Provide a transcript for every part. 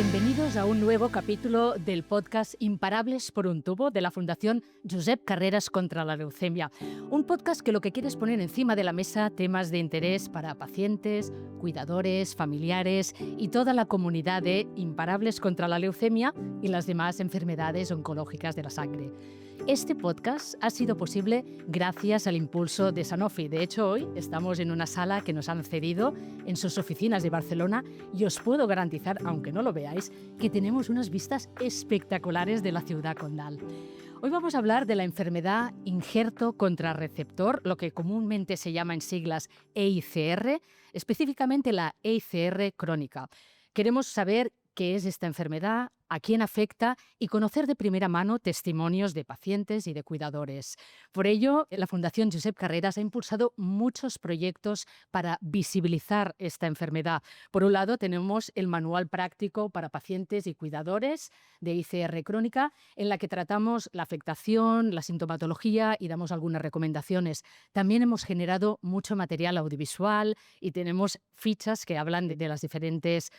Bienvenidos a un nuevo capítulo del podcast Imparables por un tubo de la Fundación Josep Carreras contra la Leucemia. Un podcast que lo que quiere es poner encima de la mesa temas de interés para pacientes, cuidadores, familiares y toda la comunidad de Imparables contra la Leucemia y las demás enfermedades oncológicas de la sangre. Este podcast ha sido posible gracias al impulso de Sanofi. De hecho, hoy estamos en una sala que nos han cedido en sus oficinas de Barcelona y os puedo garantizar, aunque no lo veáis, que tenemos unas vistas espectaculares de la ciudad condal. Hoy vamos a hablar de la enfermedad injerto contrarreceptor, lo que comúnmente se llama en siglas EICR, específicamente la EICR crónica. Queremos saber qué es esta enfermedad, a quién afecta y conocer de primera mano testimonios de pacientes y de cuidadores. Por ello, la Fundación Josep Carreras ha impulsado muchos proyectos para visibilizar esta enfermedad. Por un lado, tenemos el manual práctico para pacientes y cuidadores de ICR crónica, en la que tratamos la afectación, la sintomatología y damos algunas recomendaciones. También hemos generado mucho material audiovisual y tenemos fichas que hablan de las diferentes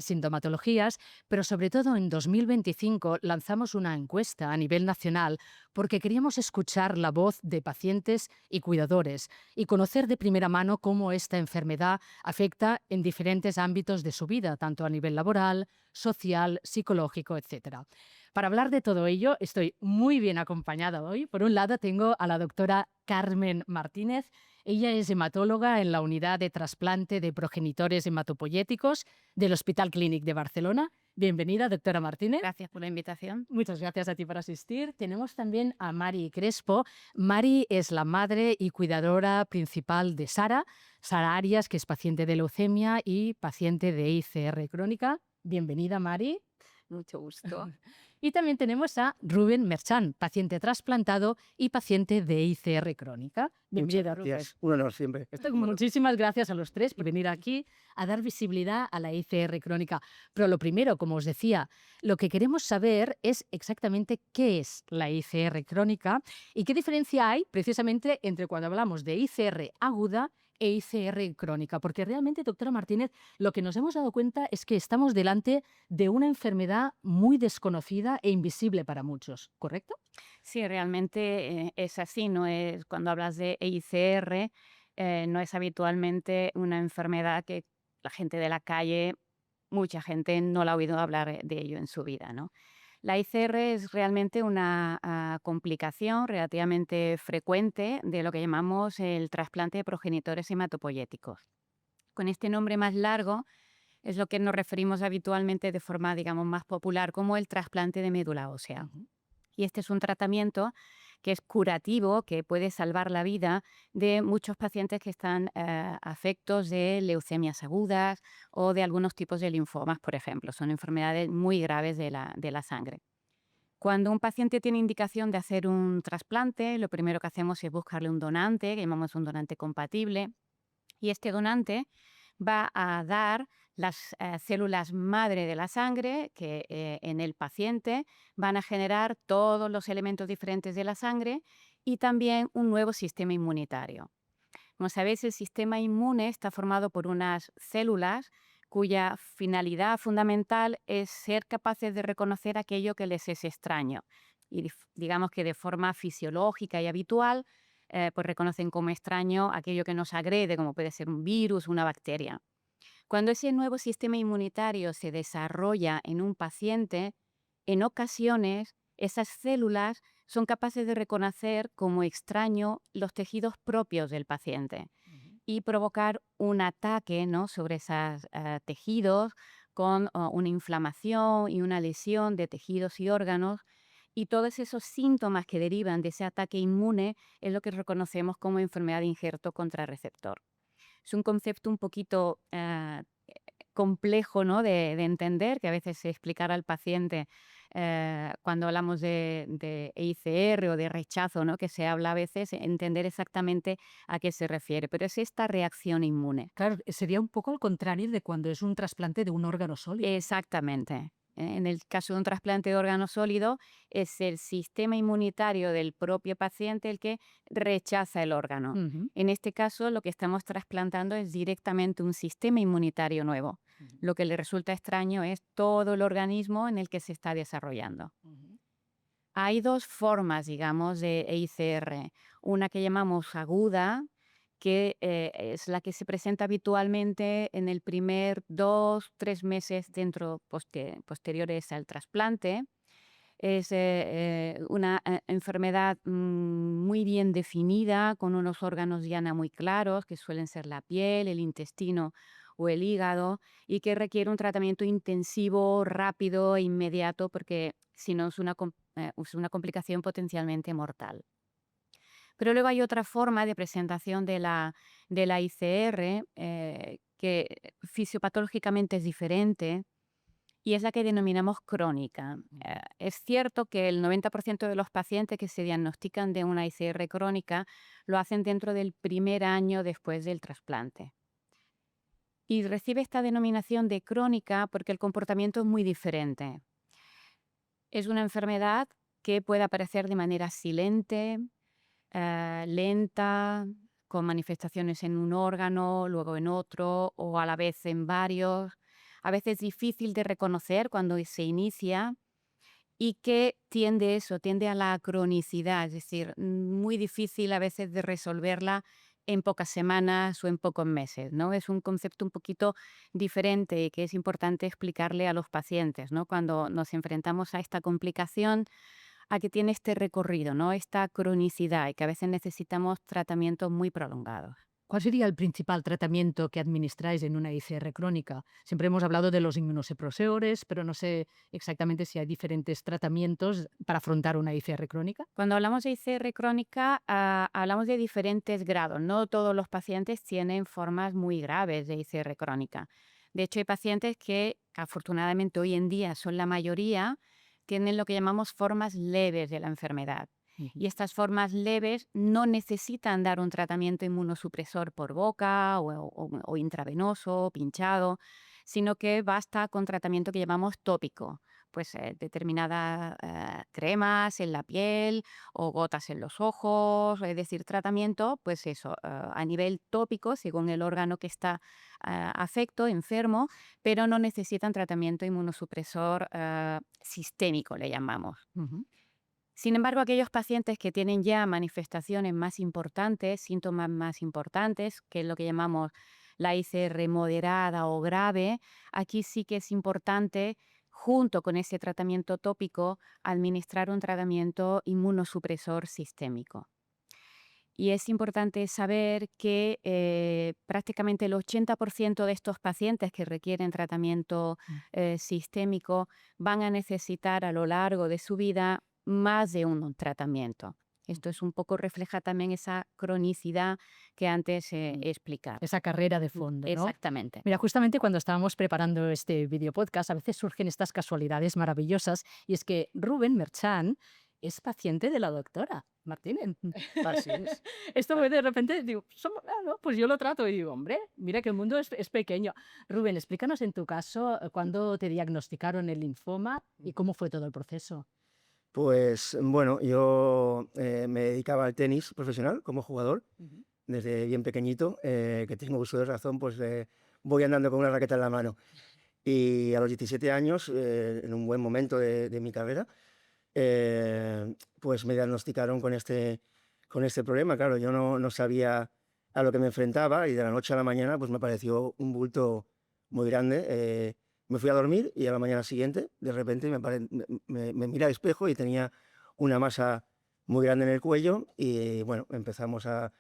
sintomatologías, pero sobre todo en 2025 lanzamos una encuesta a nivel nacional porque queríamos escuchar la voz de pacientes y cuidadores y conocer de primera mano cómo esta enfermedad afecta en diferentes ámbitos de su vida, tanto a nivel laboral, social, psicológico, etc. Para hablar de todo ello, estoy muy bien acompañada hoy. Por un lado, tengo a la doctora Carmen Martínez. Ella es hematóloga en la unidad de trasplante de progenitores hematopoyéticos del Hospital Clínic de Barcelona. Bienvenida, doctora Martínez. Gracias por la invitación. Muchas gracias a ti por asistir. Tenemos también a Mari Crespo. Mari es la madre y cuidadora principal de Sara Arias, que es paciente de leucemia y paciente de ICR crónica. Bienvenida, Mari. Mucho gusto. Y también tenemos a Rubén Merchan, paciente trasplantado y paciente de ICR crónica. Bienvenida, Rubén. Un honor siempre. Muchísimas gracias a los tres por venir aquí a dar visibilidad a la ICR crónica. Pero lo primero, como os decía, lo que queremos saber es exactamente qué es la ICR crónica y qué diferencia hay precisamente entre cuando hablamos de ICR aguda e ICR crónica, porque realmente, doctora Martínez, lo que nos hemos dado cuenta es que estamos delante de una enfermedad muy desconocida e invisible para muchos, ¿correcto? Sí, realmente es así, no es cuando hablas de EICR, no es habitualmente una enfermedad que la gente de la calle, mucha gente no la ha oído hablar de ello en su vida, ¿no? La ICR es realmente una complicación relativamente frecuente de lo que llamamos el trasplante de progenitores hematopoyéticos. Con este nombre más largo es lo que nos referimos habitualmente de forma, digamos, más popular como el trasplante de médula ósea. Y este es un tratamiento que es curativo, que puede salvar la vida de muchos pacientes que están afectos de leucemias agudas o de algunos tipos de linfomas, por ejemplo. Son enfermedades muy graves de la sangre. Cuando un paciente tiene indicación de hacer un trasplante, lo primero que hacemos es buscarle un donante, que llamamos un donante compatible, y este donante va a dar las células madre de la sangre que en el paciente van a generar todos los elementos diferentes de la sangre y también un nuevo sistema inmunitario. Como sabéis, el sistema inmune está formado por unas células cuya finalidad fundamental es ser capaces de reconocer aquello que les es extraño. Y digamos que de forma fisiológica y habitual, pues reconocen como extraño aquello que nos agrede, como puede ser un virus, una bacteria. Cuando ese nuevo sistema inmunitario se desarrolla en un paciente, en ocasiones esas células son capaces de reconocer como extraño los tejidos propios del paciente y provocar un ataque, ¿no?, sobre esos tejidos con una inflamación y una lesión de tejidos y órganos. Y todos esos síntomas que derivan de ese ataque inmune es lo que reconocemos como enfermedad de injerto contrarreceptor. Es un concepto un poquito complejo, ¿no?, de entender, que a veces explicar al paciente cuando hablamos de EICR o de rechazo, ¿no?, que se habla a veces, entender exactamente a qué se refiere, pero es esta reacción inmune. Claro, sería un poco al contrario de cuando es un trasplante de un órgano sólido. Exactamente. En el caso de un trasplante de órgano sólido, es el sistema inmunitario del propio paciente el que rechaza el órgano. En este caso, lo que estamos trasplantando es directamente un sistema inmunitario nuevo. Lo que le resulta extraño es todo el organismo en el que se está desarrollando. Hay dos formas, digamos, de EICR. Una que llamamos aguda, que es la que se presenta habitualmente en el primer 2, 3 meses posteriores al trasplante. Es una enfermedad muy bien definida, con unos órganos diana muy claros, que suelen ser la piel, el intestino o el hígado, y que requiere un tratamiento intensivo, rápido e inmediato, porque si no es una complicación potencialmente mortal. Pero luego hay otra forma de presentación de la ICR, que fisiopatológicamente es diferente, y es la que denominamos crónica. Es cierto que el 90% de los pacientes que se diagnostican de una ICR crónica lo hacen dentro del primer año después del trasplante. Y recibe esta denominación de crónica porque el comportamiento es muy diferente. Es una enfermedad que puede aparecer de manera silente, lenta, con manifestaciones en un órgano, luego en otro, o a la vez en varios. A veces difícil de reconocer cuando se inicia y que tiende a la cronicidad, es decir, muy difícil a veces de resolverla en pocas semanas o en pocos meses, ¿no? Es un concepto un poquito diferente y que es importante explicarle a los pacientes, ¿no? Cuando nos enfrentamos a esta complicación, a que tiene este recorrido, ¿no? Esta cronicidad y que a veces necesitamos tratamientos muy prolongados. ¿Cuál sería el principal tratamiento que administráis en una ICR crónica? Siempre hemos hablado de los inmunosupresores, pero no sé exactamente si hay diferentes tratamientos para afrontar una ICR crónica. Cuando hablamos de ICR crónica, hablamos de diferentes grados. No todos los pacientes tienen formas muy graves de ICR crónica. De hecho, hay pacientes que afortunadamente hoy en día son la mayoría, tienen lo que llamamos formas leves de la enfermedad. Y estas formas leves no necesitan dar un tratamiento inmunosupresor por boca o intravenoso, pinchado, sino que basta con tratamiento que llamamos tópico, pues determinadas cremas en la piel o gotas en los ojos, es decir, tratamiento, pues eso, a nivel tópico, según el órgano que está afecto, enfermo, pero no necesitan tratamiento inmunosupresor sistémico, le llamamos. Ujú. Sin embargo, aquellos pacientes que tienen ya manifestaciones más importantes, síntomas más importantes, que es lo que llamamos la ICR moderada o grave, aquí sí que es importante, junto con ese tratamiento tópico, administrar un tratamiento inmunosupresor sistémico. Y es importante saber que prácticamente el 80% de estos pacientes que requieren tratamiento sistémico van a necesitar a lo largo de su vida más de un tratamiento. Esto es un poco refleja también esa cronicidad que antes he explicado. Esa carrera de fondo, ¿no? Exactamente. Mira, justamente cuando estábamos preparando este video podcast, a veces surgen estas casualidades maravillosas, y es que Rubén Merchan es paciente de la doctora Martínez. Así es. Esto fue de repente, digo, no, pues yo lo trato y digo, hombre, mira que el mundo es pequeño. Rubén, explícanos en tu caso cuándo te diagnosticaron el linfoma y cómo fue todo el proceso. Pues bueno, yo me dedicaba al tenis profesional como jugador desde bien pequeñito, que tengo uso de razón, pues voy andando con una raqueta en la mano. Y a los 17 años, en un buen momento de mi carrera, pues me diagnosticaron con este problema. Claro, yo no sabía a lo que me enfrentaba y de la noche a la mañana pues me apareció un bulto muy grande. Me fui a dormir y a la mañana siguiente de repente me miré al espejo y tenía una masa muy grande en el cuello y bueno, empezamos a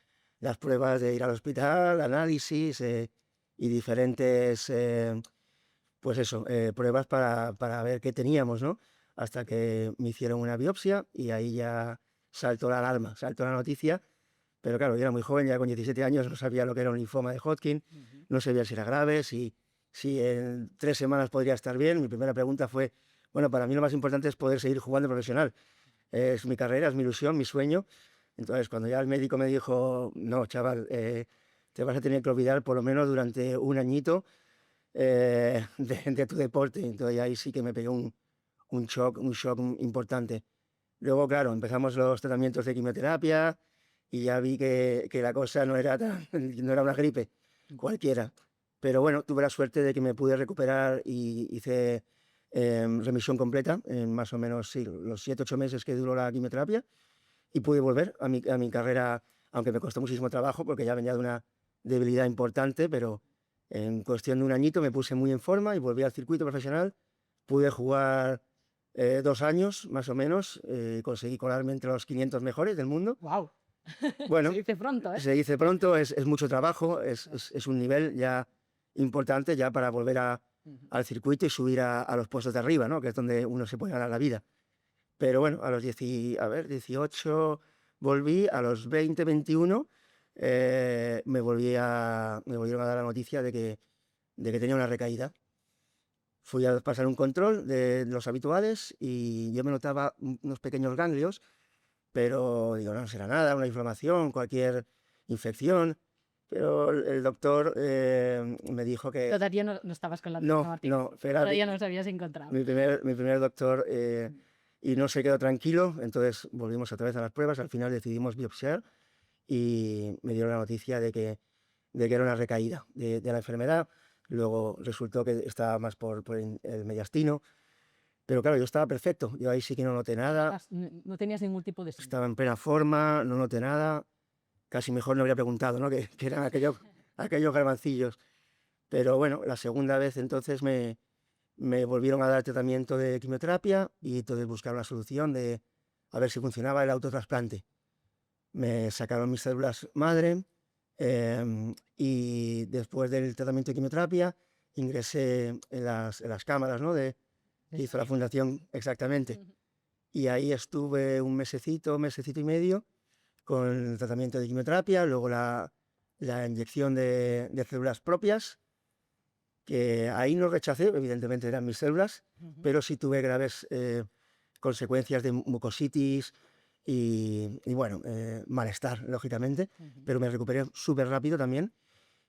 las pruebas de ir al hospital, análisis y diferentes, pues eso, pruebas para ver qué teníamos, ¿no? Hasta que me hicieron una biopsia y ahí ya saltó la alarma, saltó la noticia. Pero claro, yo era muy joven, ya con 17 años, no sabía lo que era un linfoma de Hodgkin, no sabía si era grave, si en 3 semanas podría estar bien. Mi primera pregunta fue, bueno, para mí lo más importante es poder seguir jugando profesional. Es mi carrera, es mi ilusión, mi sueño. Entonces, cuando ya el médico me dijo, no, chaval, te vas a tener que olvidar por lo menos durante un añito de tu deporte. Entonces ahí sí que me pegó un shock importante. Luego, claro, empezamos los tratamientos de quimioterapia y ya vi que la cosa no era una gripe cualquiera. Pero bueno, tuve la suerte de que me pude recuperar y hice remisión completa en más o menos sí, los 7-8 meses que duró la quimioterapia y pude volver a mi carrera, aunque me costó muchísimo trabajo porque ya venía de una debilidad importante, pero en cuestión de un añito me puse muy en forma y volví al circuito profesional. Pude jugar 2 años más o menos, conseguí colarme entre los 500 mejores del mundo. ¡Wow! Bueno, Se dice pronto, ¿eh? se dice pronto, es mucho trabajo, es un nivel ya importante ya para volver al circuito y subir a los puestos de arriba, ¿no? Que es donde uno se puede ganar la vida. Pero bueno, a los 18 volví, a los 20, 21 me volvieron a dar la noticia de que tenía una recaída. Fui a pasar un control de los habituales y yo me notaba unos pequeños ganglios, pero digo, no será nada, una inflamación, cualquier infección. Pero el doctor me dijo que Todavía no estabas con la no, Martín. no, era Todavía no os habías encontrado. mi primer doctor y no se quedó tranquilo, entonces volvimos otra vez a las pruebas, al final decidimos biopsiar y me dieron la noticia de que era una recaída de la enfermedad. Luego resultó que estaba más por el mediastino, pero claro, yo estaba perfecto, yo ahí sí que no noté nada, No tenías ningún tipo de síntoma. estaba en plena forma, no noté nada, casi mejor no habría preguntado, ¿no? que eran aquellos garbancillos. Pero bueno, la segunda vez entonces me volvieron a dar tratamiento de quimioterapia y entonces buscar una solución de a ver si funcionaba el autotrasplante. Me sacaron mis células madre y después del tratamiento de quimioterapia ingresé en las cámaras, ¿no? que hizo la fundación exactamente. Y ahí estuve un mesecito y medio con el tratamiento de quimioterapia, luego la inyección de células propias, que ahí no rechacé, evidentemente eran mis células, pero sí tuve graves consecuencias de mucositis y bueno, malestar, lógicamente, pero me recuperé súper rápido también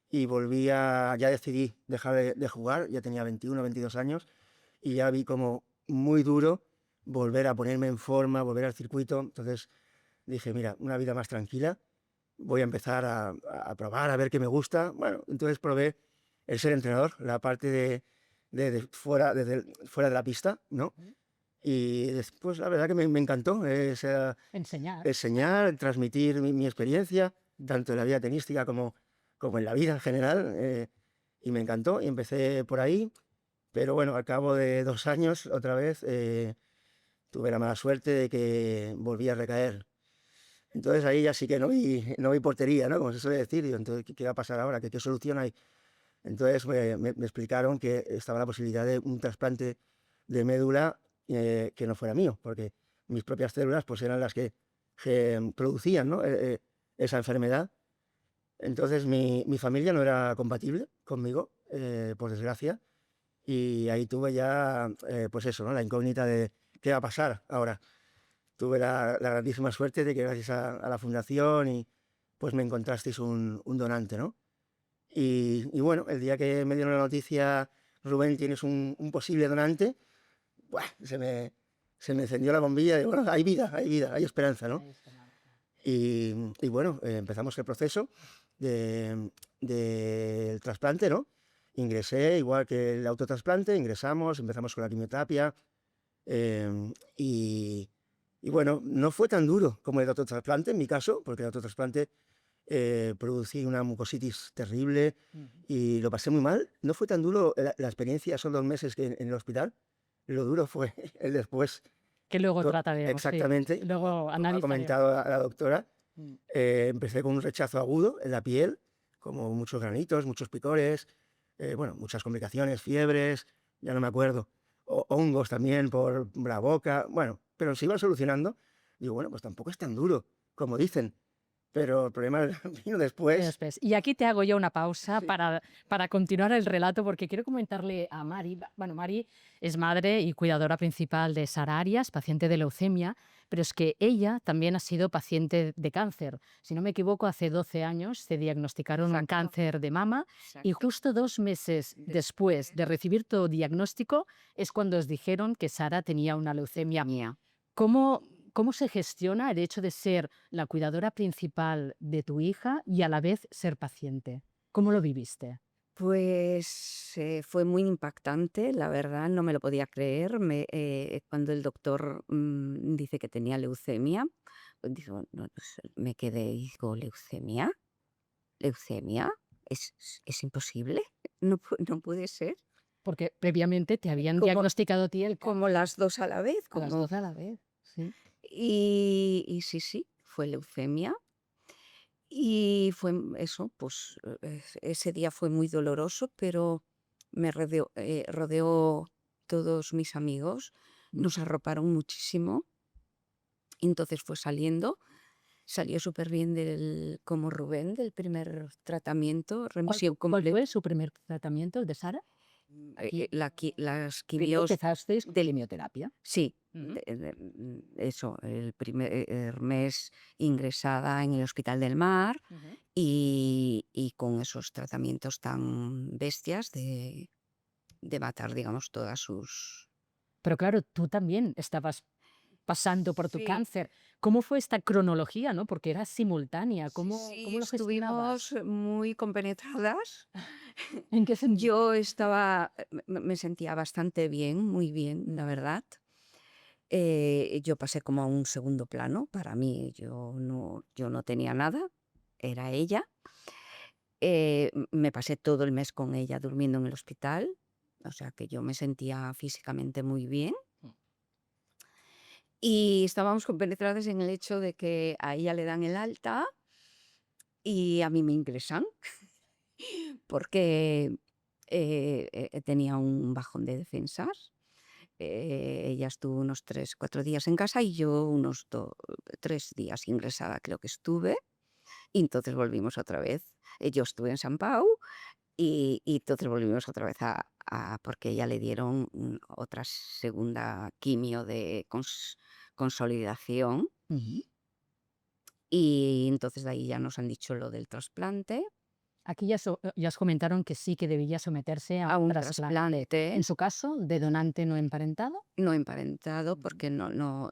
y ya decidí dejar de jugar, ya tenía 21, 22 años y ya vi como muy duro volver a ponerme en forma, volver al circuito, entonces dije, mira, una vida más tranquila, voy a empezar a probar, a ver qué me gusta. Bueno, entonces probé el ser entrenador, la parte de fuera de la pista, ¿no? Y después la verdad que me encantó enseñar, transmitir mi experiencia, tanto en la vida tenística como en la vida en general, y me encantó y empecé por ahí, pero bueno, al cabo de 2 años otra vez tuve la mala suerte de que volví a recaer. Entonces ahí ya sí que no vi portería, ¿no? Como se suele decir, digo, entonces, ¿qué va a pasar ahora? ¿Qué solución hay? Entonces me explicaron que estaba la posibilidad de un trasplante de médula que no fuera mío, porque mis propias células pues eran las que producían, ¿no? Esa enfermedad. Entonces mi familia no era compatible conmigo, por desgracia, y ahí tuve ya, pues eso, ¿no? La incógnita de qué va a pasar ahora. Tuve la grandísima suerte de que gracias a la fundación pues me encontrasteis un donante, ¿no? Y bueno, el día que me dieron la noticia, Rubén, tienes un posible donante, ¡buah! Se me encendió la bombilla de, bueno, hay vida, hay esperanza, ¿no? Y bueno, empezamos el proceso del trasplante, ¿no? Ingresé, igual que el autotrasplante, empezamos con la quimioterapia y bueno, no fue tan duro como el autotrasplante en mi caso, porque el autotrasplante producí una mucositis terrible y lo pasé muy mal. No fue tan duro la experiencia, son 2 meses que en el hospital. Lo duro fue el después. Que luego trataremos. Exactamente. Sí. Luego Como ha analizaremos. comentado la doctora, empecé con un rechazo agudo en la piel, como muchos granitos, muchos picores, bueno, muchas complicaciones, fiebres, ya no me acuerdo. Hongos también por la boca, bueno, pero se iban solucionando. Digo, bueno, pues tampoco es tan duro, como dicen. Pero el problema vino después. Y aquí te hago yo una pausa para continuar el relato, porque quiero comentarle a Mari. Bueno, Mari es madre y cuidadora principal de Sara Arias, paciente de leucemia, pero es que ella también ha sido paciente de cáncer. Si no me equivoco, hace 12 años se diagnosticaron un cáncer de mama y justo 2 meses después de recibir tu diagnóstico es cuando os dijeron que Sara tenía una leucemia. ¿Cómo se gestiona el hecho de ser la cuidadora principal de tu hija y a la vez ser paciente? ¿Cómo lo viviste? Pues fue muy impactante, la verdad, no me lo podía creer. Cuando el doctor dice que tenía leucemia, pues digo, no, pues, me quedé y digo, ¿leucemia? ¿Leucemia? ¿Es imposible? No, no puede ser. Porque previamente te habían Como, diagnosticado a ti el cáncer, como las dos a la vez. las dos a la vez. Sí. Y sí, fue leucemia. Y fue eso, pues ese día fue muy doloroso, pero me rodeó todos mis amigos, nos arroparon muchísimo. Entonces fue salió súper bien como Rubén del primer tratamiento, remisión ¿Cuál completa. fue su primer tratamiento, el de Sara? Las Primero quimios empezasteis con del quimioterapia. Sí, Ujú. eso, el primer mes ingresada en el Hospital del Mar Ujú. y con esos tratamientos tan bestias de matar, digamos, todas sus... Pero claro, tú también estabas pasando por tu Sí, cáncer. ¿Cómo fue esta cronología, no? Porque era simultánea. sí, ¿Cómo lo gestionabas? estuvimos muy compenetradas. ¿En qué sentido? Yo me sentía bastante bien, muy bien, la verdad. Yo pasé como a un segundo plano. Para mí, yo no tenía nada, era ella. Me pasé todo el mes con ella durmiendo en el hospital, o sea que yo me sentía físicamente muy bien. Y estábamos compenetradas en el hecho de que a ella le dan el alta y a mí me ingresan, porque tenía un bajón de defensas. Ella estuvo unos 3, 4 días en casa y yo unos 3 días ingresada creo que estuve. Y entonces volvimos otra vez. Yo estuve en San Pau y entonces volvimos otra vez porque ella le dieron otra segunda quimio de consolidación. Ujú. Y entonces de ahí ya nos han dicho lo del trasplante, Aquí ya os comentaron que sí que debía someterse a a un un trasplante. trasplante En su caso, de donante no emparentado. no emparentado, Ujú. porque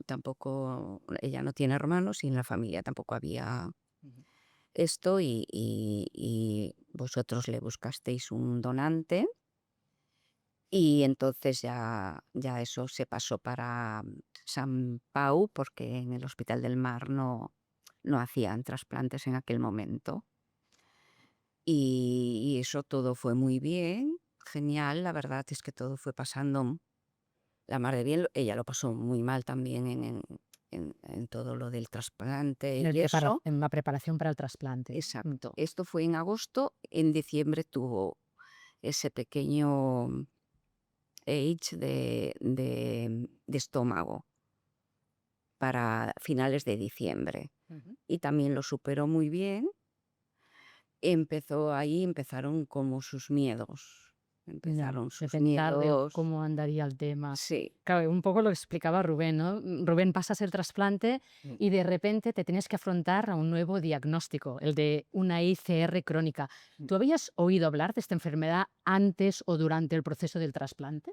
tampoco, ella no tiene hermanos y en la familia tampoco había Ujú. esto y vosotros le buscasteis un donante. Y entonces ya eso se pasó para San Pau, porque en el Hospital del Mar no hacían trasplantes en aquel momento. Y eso todo fue muy bien, genial. La verdad es que todo fue pasando la mar de bien. Ella lo pasó muy mal también en todo lo del trasplante y eso. En la preparación para el trasplante. Exacto. Esto fue en agosto. En diciembre tuvo ese pequeño H de estómago para finales de diciembre. Ujú. Y también lo superó muy bien. Empezaron como sus miedos. Ya, Empezaron de sus pensar de miedos. cómo andaría el tema. Sí. Claro, un poco lo explicaba Rubén, ¿no? Rubén, pasas el trasplante y de repente te tienes que afrontar a un nuevo diagnóstico, el de una ICR crónica. ¿Tú habías oído hablar de esta enfermedad antes o durante el proceso del trasplante?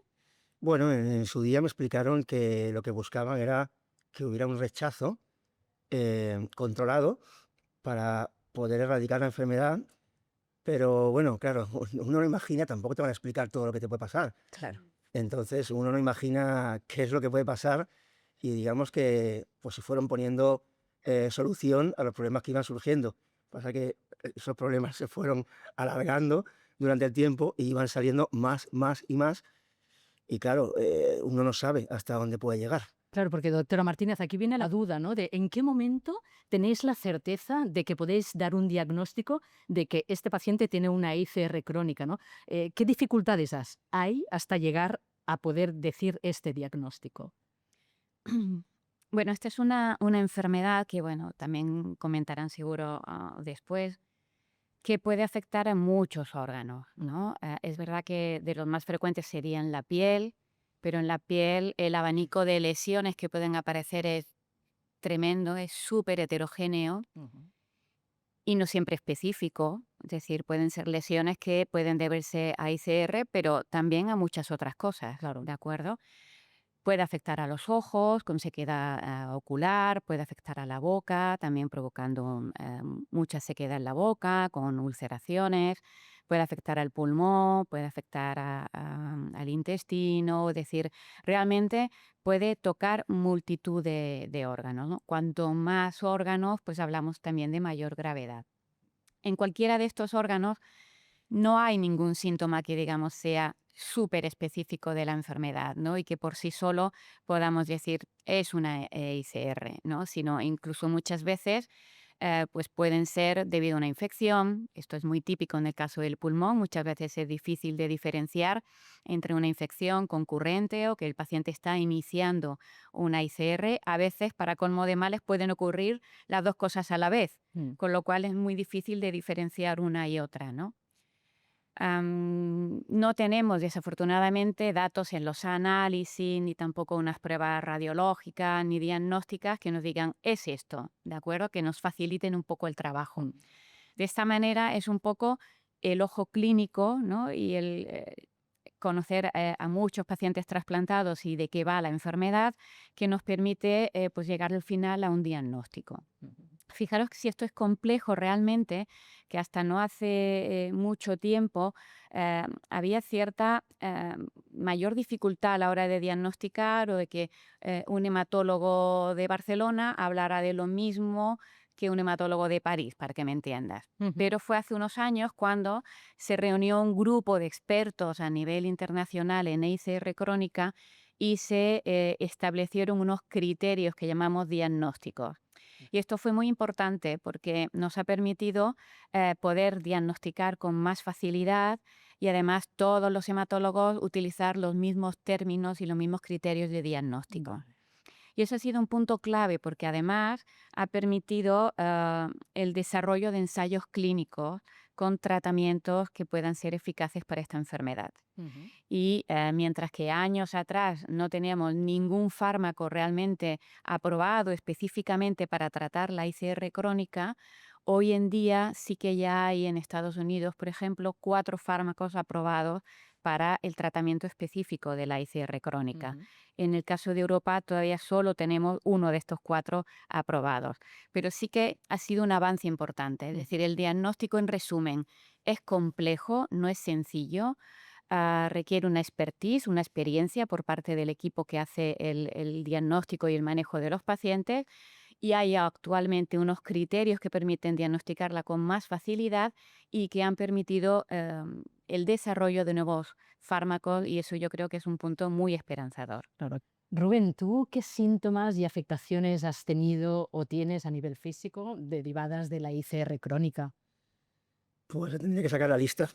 Bueno, en su día me explicaron que lo que buscaban era que hubiera un rechazo controlado para poder erradicar la enfermedad, pero bueno, claro, uno no imagina, tampoco te van a explicar todo lo que te puede pasar. Claro. Entonces uno no imagina qué es lo que puede pasar y digamos que pues se fueron poniendo solución a los problemas que iban surgiendo. Pasa que esos problemas se fueron alargando durante el tiempo y iban saliendo más y más. Y claro, uno no sabe hasta dónde puede llegar. Claro, porque doctora Martínez, aquí viene la duda, ¿no? De en qué momento tenéis la certeza de que podéis dar un diagnóstico de que este paciente tiene una ICR crónica, ¿no? ¿Qué dificultades hay hasta llegar a poder decir este diagnóstico? Bueno, esta es una enfermedad que, bueno, también comentarán seguro después, que puede afectar a muchos órganos, ¿no? Es verdad que de los más frecuentes serían la piel, pero en la piel el abanico de lesiones que pueden aparecer es tremendo, es súper heterogéneo Ujú. y no siempre específico. Es decir, pueden ser lesiones que pueden deberse a ICR, pero también a muchas otras cosas, Claro. ¿de acuerdo? Puede afectar a los ojos, con sequedad ocular, puede afectar a la boca, también provocando mucha sequedad en la boca, con ulceraciones. puede afectar al pulmón, puede afectar al intestino, es decir, realmente puede tocar multitud de órganos, ¿no? Cuanto más órganos, pues hablamos también de mayor gravedad. En cualquiera de estos órganos no hay ningún síntoma que, digamos, sea súper específico de la enfermedad, ¿no? Y que por sí solo podamos decir es una ICR, ¿no? Sino incluso muchas veces pues pueden ser debido a una infección. Esto es muy típico en el caso del pulmón. Muchas veces es difícil de diferenciar entre una infección concurrente o que el paciente está iniciando una ICR. A veces, para colmo de males, pueden ocurrir las dos cosas a la vez, con lo cual es muy difícil de diferenciar una y otra, ¿no? No tenemos, desafortunadamente, datos en los análisis, ni tampoco unas pruebas radiológicas ni diagnósticas que nos digan, es esto, ¿de acuerdo? Que nos faciliten un poco el trabajo. De esta manera es un poco el ojo clínico, ¿no? Y el conocer a muchos pacientes trasplantados y de qué va la enfermedad que nos permite pues llegar al final a un diagnóstico. Fijaros que si esto es complejo realmente, que hasta no hace mucho tiempo había cierta mayor dificultad a la hora de diagnosticar o de que un hematólogo de Barcelona hablara de lo mismo que un hematólogo de París, para que me entiendas. Pero fue hace unos años cuando se reunió un grupo de expertos a nivel internacional en ICR crónica y se establecieron unos criterios que llamamos diagnósticos. Y esto fue muy importante porque nos ha permitido poder diagnosticar con más facilidad y además todos los hematólogos utilizar los mismos términos y los mismos criterios de diagnóstico. Y eso ha sido un punto clave porque además ha permitido el desarrollo de ensayos clínicos con tratamientos que puedan ser eficaces para esta enfermedad. Y mientras que años atrás no teníamos ningún fármaco realmente aprobado específicamente para tratar la ICR crónica, hoy en día sí que ya hay en Estados Unidos, por ejemplo, 4 fármacos aprobados para el tratamiento específico de la ICR crónica. En el caso de Europa todavía solo tenemos uno de estos 4 aprobados, pero sí que ha sido un avance importante. Es decir, el diagnóstico, en resumen, es complejo, no es sencillo, requiere una expertise, una experiencia por parte del equipo que hace el diagnóstico y el manejo de los pacientes, y hay actualmente unos criterios que permiten diagnosticarla con más facilidad y que han permitido el desarrollo de nuevos fármacos, y eso yo creo que es un punto muy esperanzador. Claro. Rubén, ¿tú qué síntomas y afectaciones has tenido o tienes a nivel físico derivadas de la ICR crónica? Pues tendría que sacar la lista,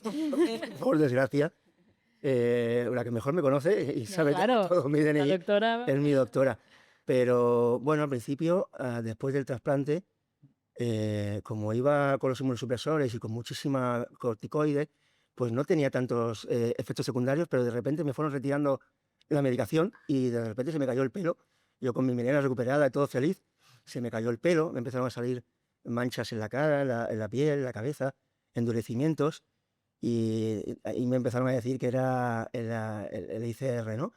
por desgracia. La que mejor me conoce y sabe Claro, todo mi la DNI doctora. es mi doctora. Pero bueno, al principio, después del trasplante, como iba con los inmunosupresores y con muchísima corticoide, pues no tenía tantos efectos secundarios, pero de repente me fueron retirando la medicación y de repente se me cayó el pelo. Yo con mi melena recuperada y todo feliz, se me cayó el pelo, me empezaron a salir manchas en la cara, en la piel, en la cabeza, endurecimientos, y me empezaron a decir que era el ICR, ¿no?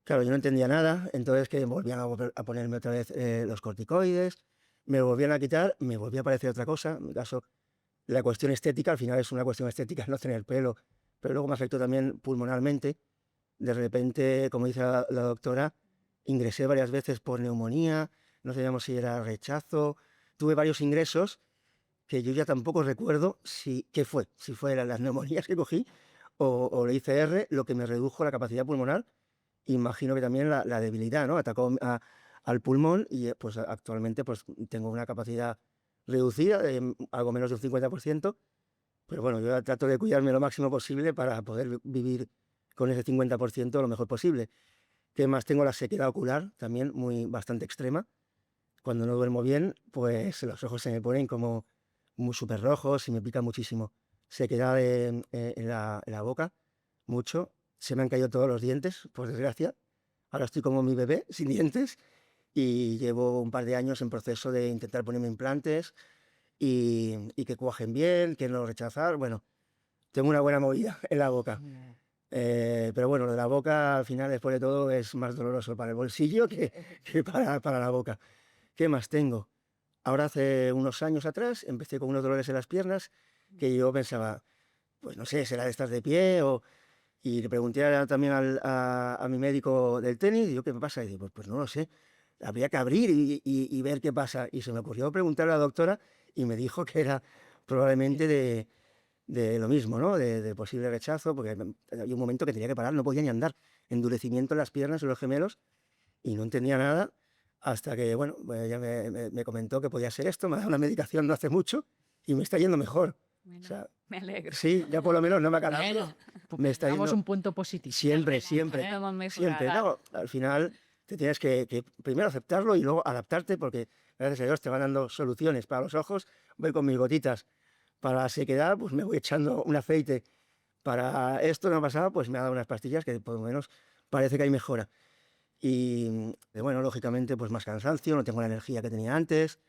Claro, yo no entendía nada, entonces que volvían a ponerme otra vez los corticoides, me lo volvían a quitar, me volvía a aparecer otra cosa. En mi caso, la cuestión estética, al final es una cuestión estética no tener pelo, pero luego me afectó también pulmonalmente. De repente, como dice la doctora, ingresé varias veces por neumonía, no sabíamos si era rechazo, tuve varios ingresos que yo ya tampoco recuerdo qué fue, si fueran las neumonías que cogí o el ICR, lo que me redujo la capacidad pulmonar. Imagino que también la debilidad, ¿no? Atacó al pulmón y pues actualmente pues tengo una capacidad reducida de algo menos de un 50%, pero bueno, yo trato de cuidarme lo máximo posible para poder vivir con ese 50% lo mejor posible. ¿Qué más? Tengo la sequedad ocular también bastante extrema. Cuando no duermo bien, pues los ojos se me ponen como muy súper rojos y me pica muchísimo. Sequedad en la boca, mucho. Se me han caído todos los dientes, por desgracia. Ahora estoy como mi bebé, sin dientes, y llevo un par de años en proceso de intentar ponerme implantes y que cuajen bien, que no rechazar. Bueno, tengo una buena movida en la boca. Pero bueno, lo de la boca, al final, después de todo, es más doloroso para el bolsillo que para la boca. ¿Qué más tengo? Ahora, hace unos años atrás, empecé con unos dolores en las piernas que yo pensaba, pues no sé, será de estas de pie y le pregunté también a mi médico del tenis, y yo, ¿qué me pasa? Y digo, pues no lo sé, habría que abrir y ver qué pasa. Y se me ocurrió preguntarle a la doctora y me dijo que era probablemente de lo mismo, ¿no? De posible rechazo, porque había un momento que tenía que parar, no podía ni andar, endurecimiento en las piernas, en los gemelos, y no entendía nada hasta que, bueno, pues ella me comentó que podía ser esto, me ha dado una medicación no hace mucho y me está yendo mejor. O Bueno, sea, me alegro. sí, ya por lo menos no me ha calado. Bueno, Me está damos yendo un punto positivo. siempre, siempre, Vamos a siempre. mejorar. No, al final te tienes que primero aceptarlo y luego adaptarte, porque gracias a Dios te van dando soluciones para los ojos. Voy con mis gotitas para la sequedad, pues me voy echando un aceite. Para esto no ha pasado, pues me ha dado unas pastillas que por lo menos parece que hay mejora. Y bueno, lógicamente, pues más cansancio, no tengo la energía que tenía antes.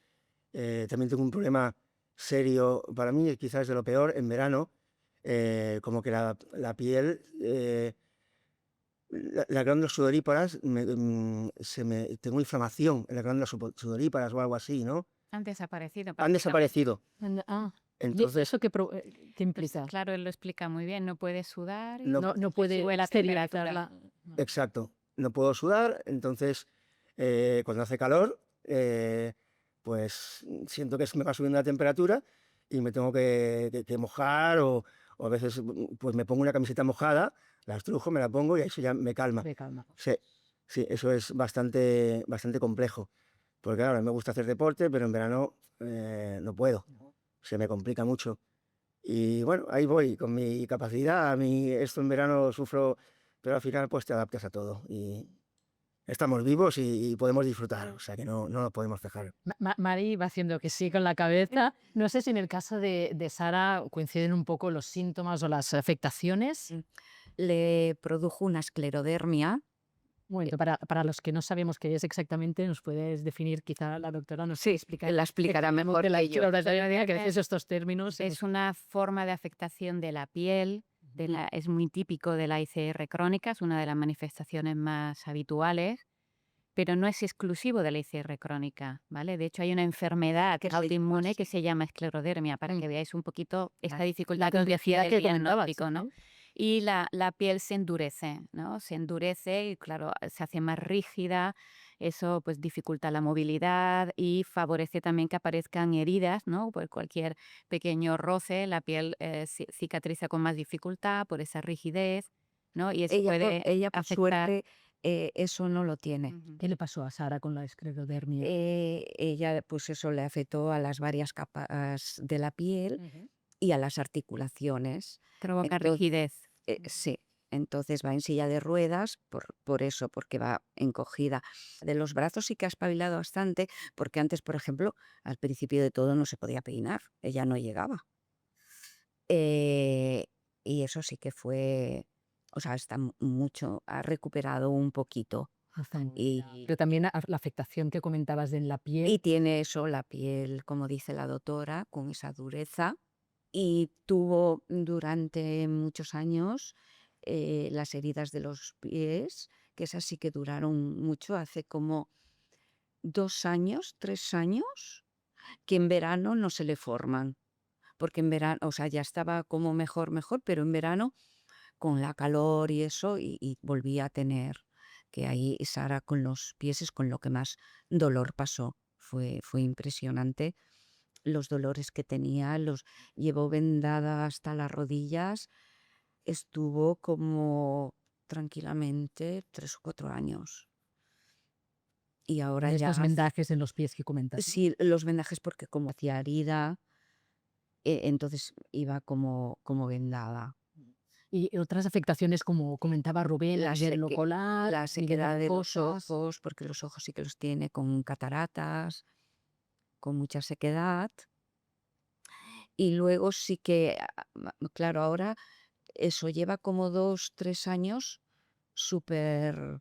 También tengo un problema serio, para mí quizás de lo peor, en verano, como que la piel, las glándulas sudoríparas, tengo inflamación en las glándulas sudoríparas o algo así, ¿no? Han desaparecido Han prácticamente. desaparecido. ¿Y Entonces, eso qué Pues, implica? claro, él lo explica muy bien. No puede sudar y no, No puede sube la temperatura. esterilizarla. exacto, no puedo sudar, entonces cuando hace calor, pues siento que me va subiendo la temperatura y me tengo que mojar o a veces pues me pongo una camiseta mojada, la estrujo, me la pongo y eso ya me calma. De calma. Sí, sí, eso es bastante, bastante complejo, porque claro, me gusta hacer deporte, pero en verano no puedo, se me complica mucho. Y bueno, ahí voy, con mi capacidad, esto en verano sufro, pero al final pues te adaptas a todo y estamos vivos y podemos disfrutar, o sea que no nos podemos dejar. Mari va haciendo que sí con la cabeza. No sé si en el caso de Sara coinciden un poco los síntomas o las afectaciones. Le produjo una esclerodermia. Un momento, para los que no sabemos qué es exactamente, ¿nos puedes definir? Quizá la doctora nos Sí, explica la explicará mejor de la que yo. esclerodermia, que a veces estos términos... Es una forma de afectación de la piel, es muy típico de la ICR crónica, es una de las manifestaciones más habituales, pero no es exclusivo de la ICR crónica, ¿vale? De hecho, hay una enfermedad Que se llama autoinmune que así. se llama esclerodermia, para que veáis un poquito esta La dificultad complejidad del que comentabas, diagnóstico, ¿no? Y la piel se endurece, ¿no? Se endurece y, claro, se hace más rígida. Eso pues dificulta la movilidad y favorece también que aparezcan heridas, ¿no? Por cualquier pequeño roce, la piel cicatriza con más dificultad por esa rigidez, ¿no? Y eso puede Ella por afectar. suerte, eso no lo tiene. Ujú. ¿Qué le pasó a Sara con la esclerodermia? Ella, pues eso le afectó a las varias capas de la piel y a las articulaciones. Provoca Entonces, rigidez. sí, entonces va en silla de ruedas por eso, porque va encogida. De los brazos sí que ha espabilado bastante, porque antes, por ejemplo, al principio de todo no se podía peinar, ella no llegaba. Eh, y eso sí que fue, o sea, está mucho, ha recuperado un poquito. Y, Pero también la afectación que comentabas de en la piel. y tiene eso, la piel, como dice la doctora, con esa dureza. Y tuvo durante muchos años las heridas de los pies, que esas sí que duraron mucho, hace como 2 años, 3 años, que en verano no se le forman, porque en verano, o sea, ya estaba como mejor, pero en verano con la calor y eso, y volvía a tener, que ahí Sara con los pies es con lo que más dolor pasó. Fue impresionante los dolores que tenía, los llevó vendada hasta las rodillas, estuvo como tranquilamente 3 o 4 años. Y ahora De ya estos vendajes en los pies que comentas, ¿no? sí, los vendajes porque como hacía herida, entonces iba como vendada. Y otras afectaciones, como comentaba Rubén, La a nivel ocular, la a nivel sequedad de los mucosas. ojos, porque los ojos sí que los tiene con cataratas, con mucha sequedad. Y luego sí que, claro, ahora eso lleva como 2, 3 años súper,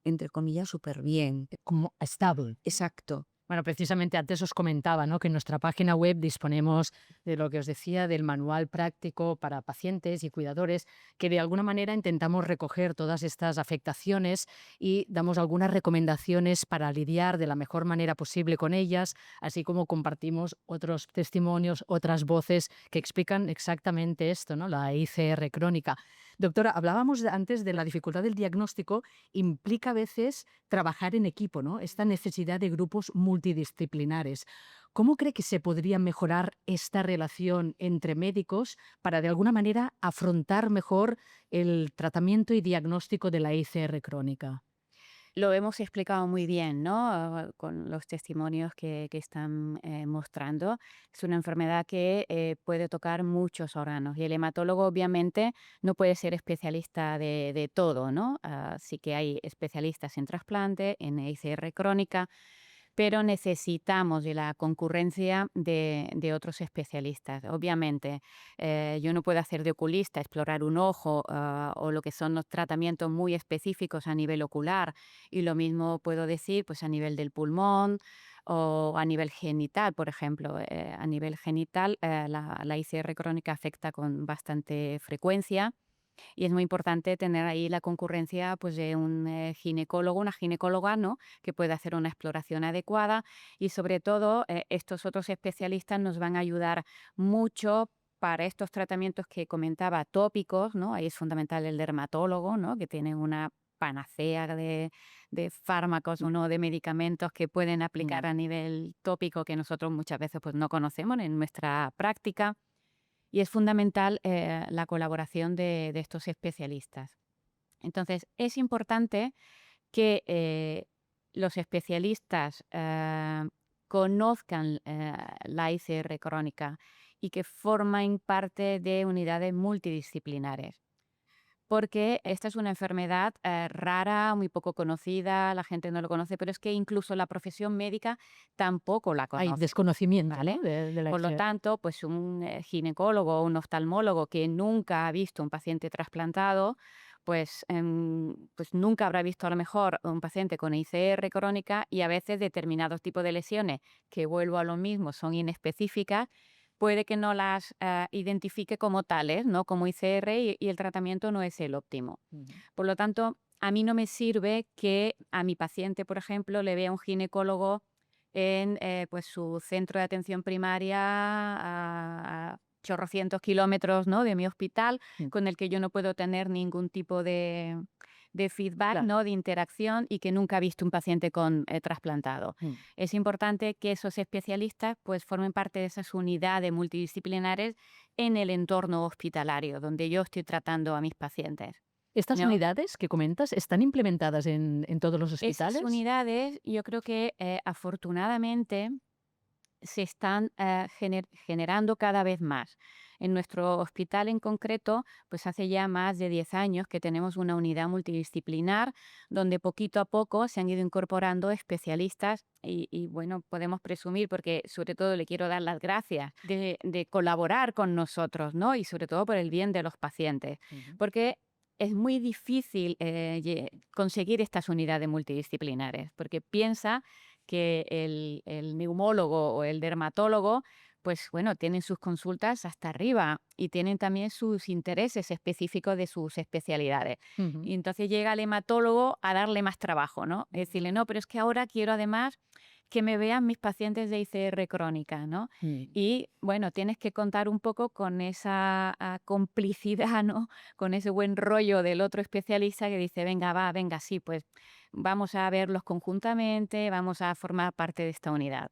entre comillas, súper bien. Como estable. Exacto. Bueno, precisamente antes os comentaba, ¿no?, que en nuestra página web disponemos de lo que os decía, del manual práctico para pacientes y cuidadores, que de alguna manera intentamos recoger todas estas afectaciones y damos algunas recomendaciones para lidiar de la mejor manera posible con ellas, así como compartimos otros testimonios, otras voces que explican exactamente esto, ¿no?, la ICR crónica. Doctora, hablábamos antes de la dificultad del diagnóstico, implica a veces trabajar en equipo, ¿no? Esta necesidad de grupos multidisciplinares. ¿Cómo cree que se podría mejorar esta relación entre médicos para, de alguna manera, afrontar mejor el tratamiento y diagnóstico de la ICR crónica? Lo hemos explicado muy bien, ¿no? Con los testimonios que están mostrando. Es una enfermedad que puede tocar muchos órganos y el hematólogo obviamente no puede ser especialista de todo, ¿no? Sí que hay especialistas en trasplante, en ICR crónica, pero necesitamos de la concurrencia de otros especialistas. Obviamente, yo no puedo hacer de oculista, explorar un ojo o lo que son los tratamientos muy específicos a nivel ocular, y lo mismo puedo decir pues, a nivel del pulmón o a nivel genital, por ejemplo. A nivel genital, la ICR crónica afecta con bastante frecuencia. Y es muy importante tener ahí la concurrencia pues, de un ginecólogo, una ginecóloga, ¿no?, que pueda hacer una exploración adecuada, y sobre todo estos otros especialistas nos van a ayudar mucho para estos tratamientos que comentaba tópicos, ¿no? Ahí es fundamental el dermatólogo, ¿no?, que tiene una panacea de fármacos, uno de medicamentos que pueden aplicar Mm. a nivel tópico que nosotros muchas veces pues, no conocemos en nuestra práctica. Y es fundamental la colaboración de estos especialistas. Entonces, es importante que los especialistas conozcan la ICR crónica y que formen parte de unidades multidisciplinares. Porque esta es una enfermedad rara, muy poco conocida, la gente no lo conoce, pero es que incluso la profesión médica tampoco la Hay conoce. desconocimiento, ¿no?, ¿Vale? de la Por lo ICR. tanto, pues un ginecólogo o un oftalmólogo que nunca ha visto un paciente trasplantado, pues nunca habrá visto a lo mejor un paciente con ICR crónica, y a veces determinados tipos de lesiones, que vuelvo a lo mismo, son inespecíficas, puede que no las identifique como tales, ¿no?, como ICR, y el tratamiento no es el óptimo. Ujú. Por lo tanto, a mí no me sirve que a mi paciente, por ejemplo, le vea un ginecólogo en pues su centro de atención primaria a chorrocientos kilómetros, ¿no?, de mi hospital, Mm. con el que yo no puedo tener ningún tipo de feedback, Claro. ¿no?, de interacción, y que nunca ha visto un paciente con trasplantado. Mm. Es importante que esos especialistas pues, formen parte de esas unidades multidisciplinares en el entorno hospitalario, donde yo estoy tratando a mis pacientes, ¿Estas ¿no? unidades que comentas están implementadas en todos los Esas hospitales? unidades, yo creo que afortunadamente se están generando cada vez más. En nuestro hospital en concreto, pues hace ya más de 10 años que tenemos una unidad multidisciplinar donde poquito a poco se han ido incorporando especialistas, y bueno, podemos presumir, porque sobre todo le quiero dar las gracias de colaborar con nosotros, ¿no? Y sobre todo por el bien de los pacientes, Ujú. porque es muy difícil conseguir estas unidades multidisciplinares, porque piensa que el neumólogo o el dermatólogo, pues bueno, tienen sus consultas hasta arriba y tienen también sus intereses específicos de sus especialidades. Ujú. Y entonces llega el hematólogo a darle más trabajo, ¿no? Es decirle, no, pero es que ahora quiero además que me vean mis pacientes de ICR crónica, ¿no? Mm. Y bueno, tienes que contar un poco con esa complicidad, ¿no?, con ese buen rollo del otro especialista que dice, venga, va, venga, sí, pues vamos a verlos conjuntamente, vamos a formar parte de esta unidad.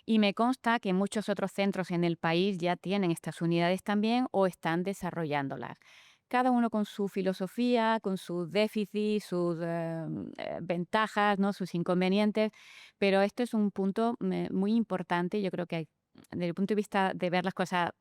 Y me consta que muchos otros centros en el país ya tienen estas unidades también o están desarrollándolas. Cada uno con su filosofía, con sus déficits, sus ventajas, ¿no?, sus inconvenientes, pero esto es un punto muy importante. Yo creo que desde el punto de vista de ver las cosas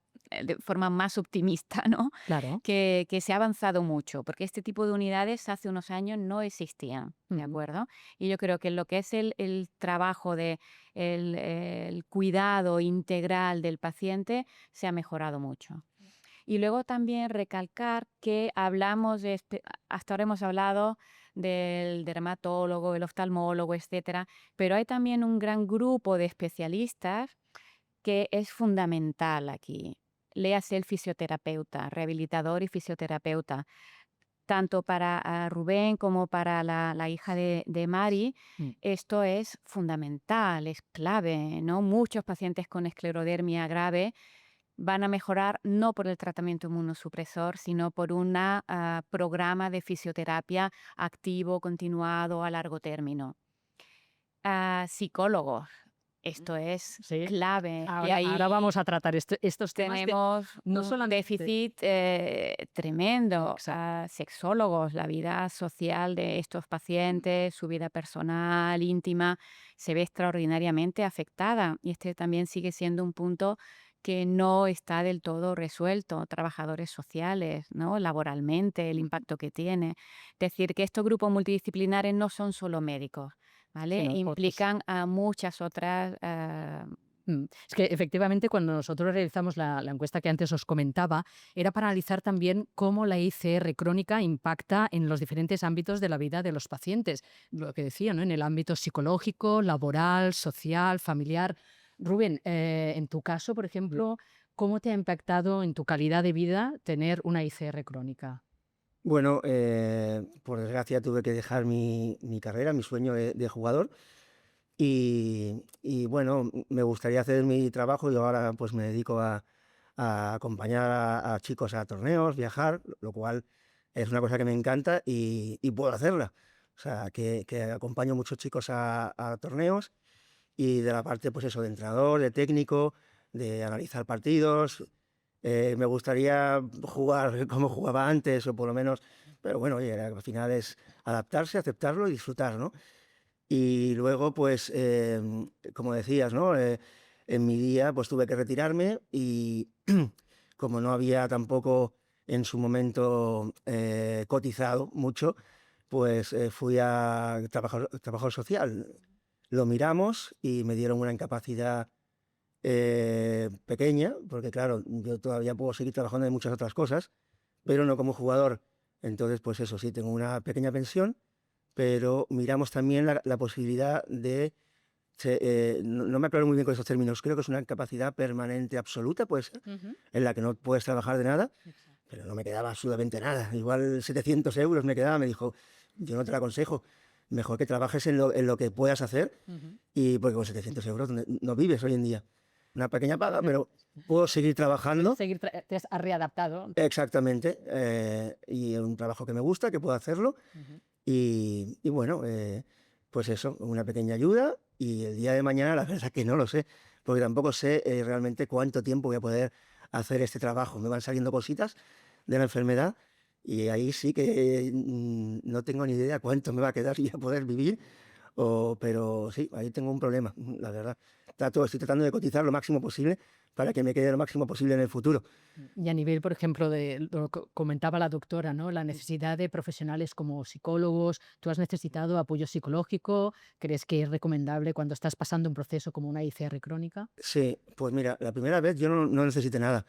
de forma más optimista, ¿no?, Claro. que se ha avanzado mucho, porque este tipo de unidades hace unos años no existían, ¿de Ujú. acuerdo? Y yo creo que lo que es el trabajo de el cuidado integral del paciente se ha mejorado mucho. Y luego también recalcar que hasta ahora hemos hablado del dermatólogo, el oftalmólogo, etcétera, pero hay también un gran grupo de especialistas que es fundamental aquí. Léase el fisioterapeuta, rehabilitador y fisioterapeuta, tanto para Rubén como para la hija de Mari. Mm. Esto es fundamental, es clave, ¿no? Muchos pacientes con esclerodermia grave van a mejorar no por el tratamiento inmunosupresor, sino por un programa de fisioterapia activo, continuado, a largo término. Psicólogos, esto es Sí. clave. Y Ahora ahí vamos a tratar estos temas. tenemos no un solamente- déficit tremendo. Exacto. Sexólogos, la vida social de estos pacientes, su vida personal, íntima, se ve extraordinariamente afectada. Y este también sigue siendo un punto que no está del todo resuelto. Trabajadores sociales, ¿no? Laboralmente, el impacto que tiene. Es decir, que estos grupos multidisciplinares no son solo médicos, ¿vale? Sino otros. Implican a muchas otras Es que efectivamente cuando nosotros realizamos la encuesta que antes os comentaba, era para analizar también cómo la ICR crónica impacta en los diferentes ámbitos de la vida de los pacientes. Lo que decía, ¿no? En el ámbito psicológico, laboral, social, familiar. Rubén, en tu caso, por ejemplo, ¿cómo te ha impactado en tu calidad de vida tener una ICR crónica? Bueno, por desgracia tuve que dejar mi carrera, mi sueño de jugador. Y bueno, me gustaría hacer mi trabajo. Yo ahora pues me dedico a acompañar a chicos a torneos, viajar, lo cual es una cosa que me encanta y puedo hacerla. O sea, que acompaño muchos chicos a torneos y de la parte, pues eso, de entrenador, de técnico, de analizar partidos. Me gustaría jugar como jugaba antes, o por lo menos, pero bueno, oye, al final es adaptarse, aceptarlo y disfrutar, ¿no? Y luego, pues, como decías, ¿no? En mi día, pues tuve que retirarme y como no había tampoco en su momento cotizado mucho, pues fui a trabajar social. Lo miramos y me dieron una incapacidad pequeña, porque claro, yo todavía puedo seguir trabajando en muchas otras cosas, pero no como jugador. Entonces, pues eso, sí, tengo una pequeña pensión, pero miramos también la posibilidad de, no me aclaro muy bien con esos términos, creo que es una incapacidad permanente absoluta, pues, en la que no puedes trabajar de nada, pero no me quedaba absolutamente nada. Igual 700 euros me quedaba, me dijo, yo no te lo aconsejo, mejor que trabajes en lo que puedas hacer, y porque con 700 euros no vives hoy en día. Una pequeña paga, pero puedo seguir trabajando. Te has readaptado. Exactamente, y es un trabajo que me gusta, que puedo hacerlo, y bueno, pues eso, una pequeña ayuda, y el día de mañana la verdad que no lo sé, porque tampoco sé realmente cuánto tiempo voy a poder hacer este trabajo. Me van saliendo cositas de la enfermedad y ahí sí que no tengo ni idea cuánto me va a quedar y a poder vivir, pero sí, ahí tengo un problema, la verdad. Estoy tratando de cotizar lo máximo posible para que me quede lo máximo posible en el futuro. Y a nivel, por ejemplo, de lo que comentaba la doctora, ¿no? La necesidad de profesionales como psicólogos. ¿Tú has necesitado apoyo psicológico? ¿Crees que es recomendable cuando estás pasando un proceso como una ICR crónica? Sí, pues mira, la primera vez yo no necesité nada,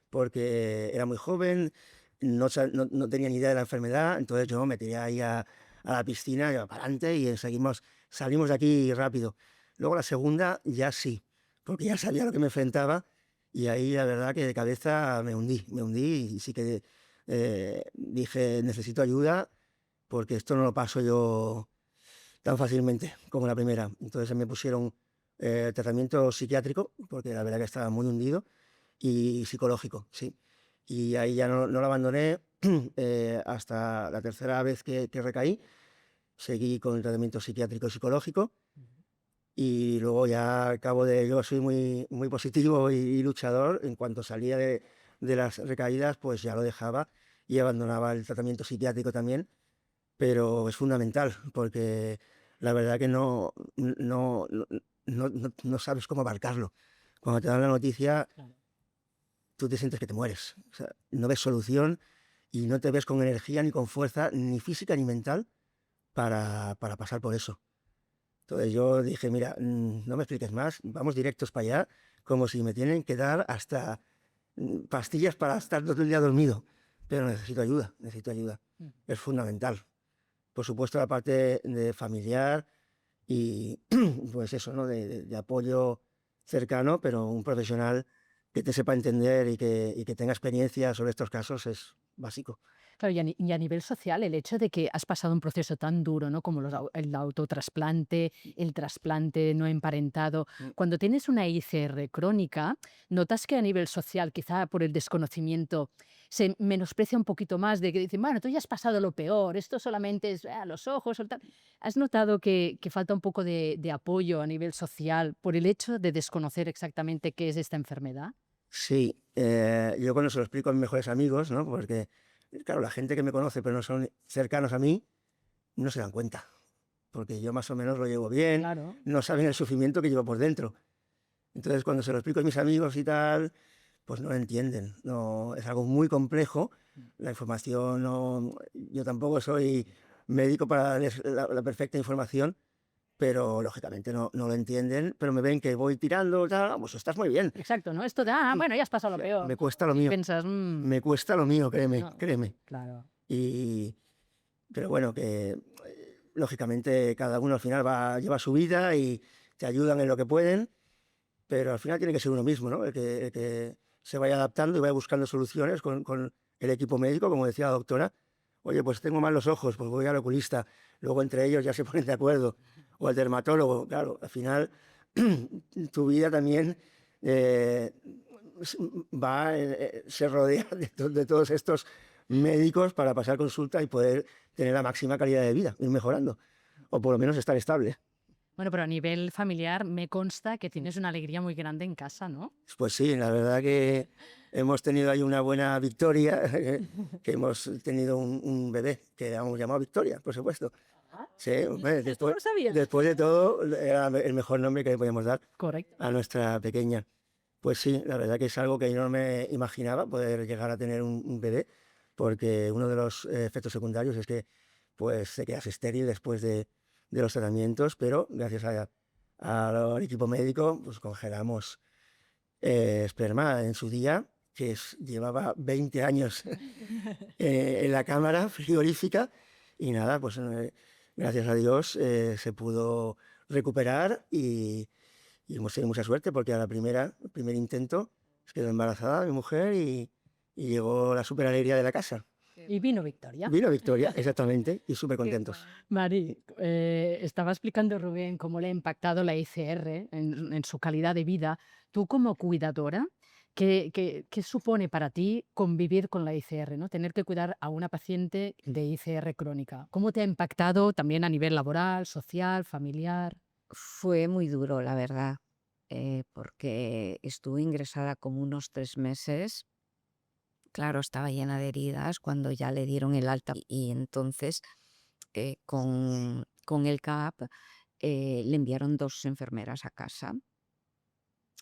porque era muy joven, no tenía ni idea de la enfermedad, entonces yo me tiré ahí a la piscina, y para adelante y salimos de aquí rápido. Luego la segunda ya sí, porque ya sabía lo que me enfrentaba y ahí la verdad que de cabeza me hundí y sí que dije, necesito ayuda porque esto no lo paso yo tan fácilmente como la primera. Entonces me pusieron tratamiento psiquiátrico, porque la verdad que estaba muy hundido, y psicológico, sí. Y ahí ya no lo abandoné hasta la tercera vez que recaí. Seguí con el tratamiento psiquiátrico y psicológico. Y luego ya al cabo de... Yo soy muy positivo y luchador. En cuanto salía de las recaídas, pues ya lo dejaba y abandonaba el tratamiento psiquiátrico también. Pero es fundamental, porque la verdad que no sabes cómo abarcarlo. Cuando te dan la noticia, Claro. tú te sientes que te mueres. O sea, no ves solución y no te ves con energía ni con fuerza, ni física ni mental, para pasar por eso. Entonces yo dije, mira, no me expliques más, vamos directos para allá, como si me tienen que dar hasta pastillas para estar todo el día dormido, pero necesito ayuda, necesito ayuda. Es fundamental. Por supuesto, la parte de familiar y pues eso, ¿no? De apoyo cercano, pero un profesional que te sepa entender y que tenga experiencia sobre estos casos es básico. Claro, y a nivel social, el hecho de que has pasado un proceso tan duro, ¿no? Como el autotrasplante, el trasplante no emparentado. Cuando tienes una ICR crónica, ¿notas que a nivel social, quizá por el desconocimiento, se menosprecia un poquito más de que dicen, bueno, tú ya has pasado lo peor, esto solamente es los ojos o tal? ¿Has notado que falta un poco de apoyo a nivel social por el hecho de desconocer exactamente qué es esta enfermedad? Sí, yo cuando se lo explico a mis mejores amigos, ¿no? Porque, claro, la gente que me conoce pero no son cercanos a mí, no se dan cuenta, porque yo más o menos lo llevo bien, Claro. no saben el sufrimiento que llevo por dentro. Entonces, cuando se lo explico a mis amigos y tal, pues no lo entienden. No, es algo muy complejo. La información no. Yo tampoco soy médico para darles la perfecta información, pero lógicamente no lo entienden. Pero me ven que voy tirando, tal, pues estás muy bien. Exacto, ¿no? Esto de, bueno, ya has pasado lo peor. Me cuesta lo Y mío. piensas, Me cuesta lo mío, créeme, no, créeme. claro. Y, pero bueno, que lógicamente cada uno al final lleva su vida y te ayudan en lo que pueden. Pero al final tiene que ser uno mismo, ¿no? El que se vaya adaptando y vaya buscando soluciones con el equipo médico, como decía la doctora. Oye, pues tengo mal los ojos, pues voy al oculista. Luego entre ellos ya se ponen de acuerdo. O al dermatólogo. Claro, al final tu vida también eh, se rodea de todos estos médicos para pasar consulta y poder tener la máxima calidad de vida, ir mejorando. O por lo menos estar estable. Bueno, pero a nivel familiar me consta que tienes una alegría muy grande en casa, ¿no? Pues sí, la verdad que hemos tenido ahí una buena victoria, que hemos tenido un bebé que hemos llamado Victoria, por supuesto. Sí, hombre, Esto no lo sabía. después de todo, era el mejor nombre que le podíamos dar Correcto. a nuestra pequeña. Pues sí, la verdad que es algo que yo no me imaginaba, poder llegar a tener un bebé, porque uno de los efectos secundarios es que pues, te quedas estéril después de los tratamientos, pero gracias al equipo médico pues congelamos esperma en su día, que llevaba 20 años en la cámara frigorífica y nada, pues gracias a Dios se pudo recuperar y hemos tenido mucha suerte porque a el primer intento se quedó embarazada mi mujer y llegó la super alegría de la casa. Y vino Victoria. Vino Victoria, exactamente, y súper contentos. Mari, estaba explicando Rubén cómo le ha impactado la ICR en su calidad de vida. Tú como cuidadora, ¿qué supone para ti convivir con la ICR, ¿no? Tener que cuidar a una paciente de ICR crónica. ¿Cómo te ha impactado también a nivel laboral, social, familiar? Fue muy duro, la verdad, porque estuve ingresada como unos 3 meses. Claro, estaba llena de heridas cuando ya le dieron el alta y entonces con el CAP le enviaron 2 enfermeras a casa.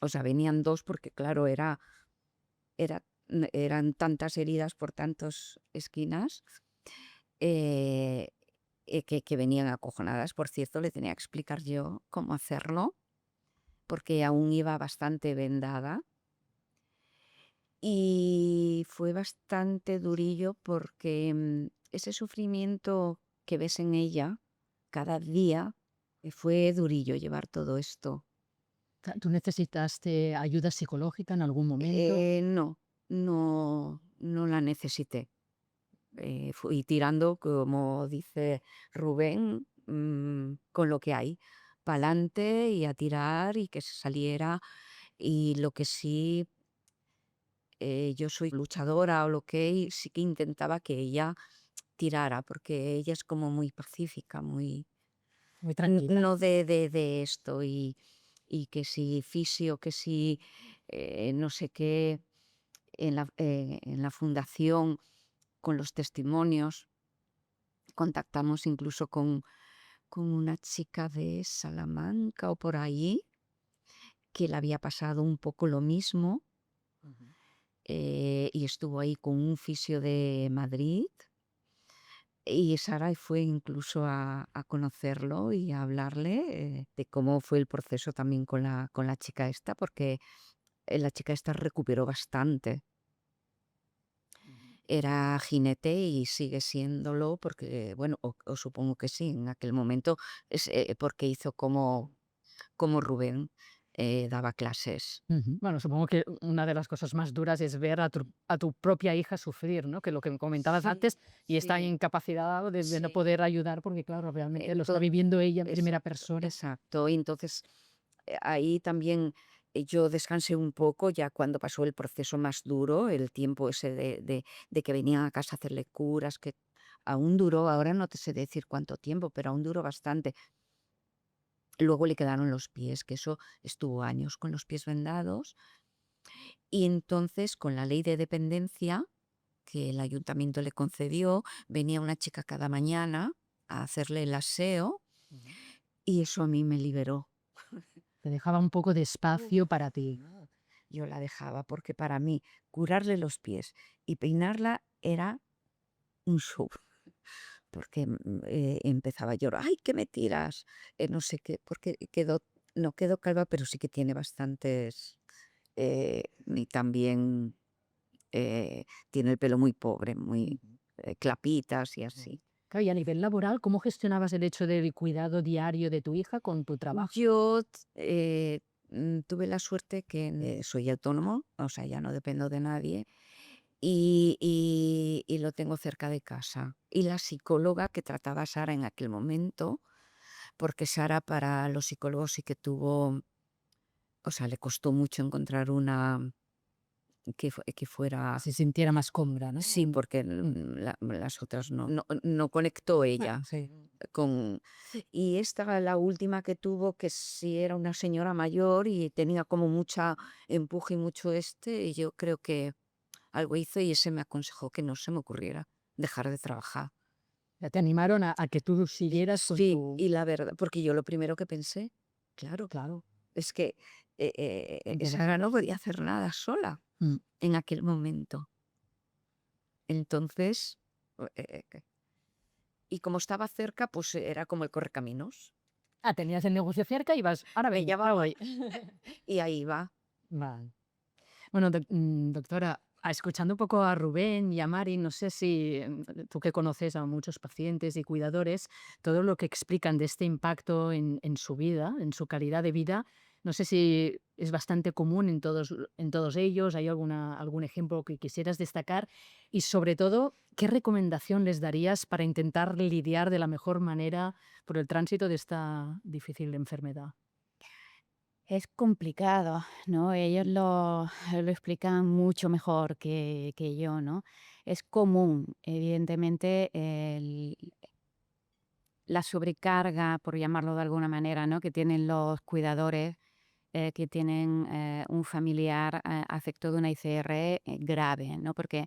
O sea, venían 2 porque, claro, eran tantas heridas por tantas esquinas eh, que venían acojonadas. Por cierto, le tenía que explicar yo cómo hacerlo porque aún iba bastante vendada. Y fue bastante durillo porque ese sufrimiento que ves en ella cada día fue durillo llevar todo esto. ¿Tú necesitaste ayuda psicológica en algún momento? No la necesité. Fui tirando, como dice Rubén, con lo que hay, pa'lante y a tirar y que se saliera. Y lo que sí, yo soy luchadora o lo que, y sí que intentaba que ella tirara, porque ella es como muy pacífica, muy Muy tranquila. no de esto, y que si fisio, que si no sé qué, en la fundación, con los testimonios, contactamos incluso con una chica de Salamanca o por ahí, que le había pasado un poco lo mismo, y estuvo ahí con un fisio de Madrid. Y Sara fue incluso a conocerlo y a hablarle de cómo fue el proceso también con la chica esta, porque la chica esta recuperó bastante. Era jinete y sigue siéndolo porque, bueno, o supongo que sí, en aquel momento, porque hizo como Rubén, daba clases. Bueno, supongo que una de las cosas más duras es ver a tu propia hija sufrir, ¿no? Que lo que me comentabas Sí, antes, y está sí, incapacitada de no sí. poder ayudar porque, claro, realmente lo está Entonces, viviendo ella en primera exacto, persona. exacto. Y entonces ahí también yo descansé un poco ya cuando pasó el proceso más duro, el tiempo ese de que venían a casa a hacerle curas, que aún duró, ahora no te sé decir cuánto tiempo, pero aún duró bastante. Luego le quedaron los pies, que eso estuvo años con los pies vendados. Y entonces con la ley de dependencia que el ayuntamiento le concedió, venía una chica cada mañana a hacerle el aseo Ujú. y eso a mí me liberó. Te dejaba un poco de Uf, espacio para ti. no, yo la dejaba porque para mí curarle los pies y peinarla era un show, porque empezaba a llorar, ¡ay, qué me tiras! No sé qué, porque no quedó calva, pero sí que tiene bastantes, y también tiene el pelo muy pobre, muy clapitas y así. Claro, y a nivel laboral, ¿cómo gestionabas el hecho del cuidado diario de tu hija con tu trabajo? Yo tuve la suerte que soy autónomo, o sea, ya no dependo de nadie, y lo tengo cerca de casa. Y la psicóloga que trataba a Sara en aquel momento, porque Sara para los psicólogos sí que tuvo, o sea, le costó mucho encontrar una que fuera. Se sintiera más cómoda, ¿no? Sí, porque las otras no conectó ella Sí. con. Y esta, la última que tuvo, que sí era una señora mayor y tenía como mucha empuje y mucho y yo creo que algo hizo y ese me aconsejó que no se me ocurriera dejar de trabajar. Ya te animaron a que tú siguieras con Sí, tu... y la verdad, porque yo lo primero que pensé, claro, Claro, es que empiezas... Sara no podía hacer nada sola Mm. en aquel momento. Entonces, y como estaba cerca, pues era como el correcaminos. Ah, tenías el negocio cerca y vas, ahora Me venga, ahora llamaba voy. y ahí va. Vale. Bueno, doctora, escuchando un poco a Rubén y a Mari, no sé si tú que conoces a muchos pacientes y cuidadores, todo lo que explican de este impacto en su vida, en su calidad de vida, no sé si es bastante común en todos ellos, ¿hay algún ejemplo que quisieras destacar? Y sobre todo, ¿qué recomendación les darías para intentar lidiar de la mejor manera por el tránsito de esta difícil enfermedad? Es complicado, ¿no? Ellos lo explican mucho mejor que yo, ¿no? Es común, evidentemente, la sobrecarga, por llamarlo de alguna manera, ¿no? Que tienen los cuidadores que tienen un familiar afecto de una ICR grave, ¿no? Porque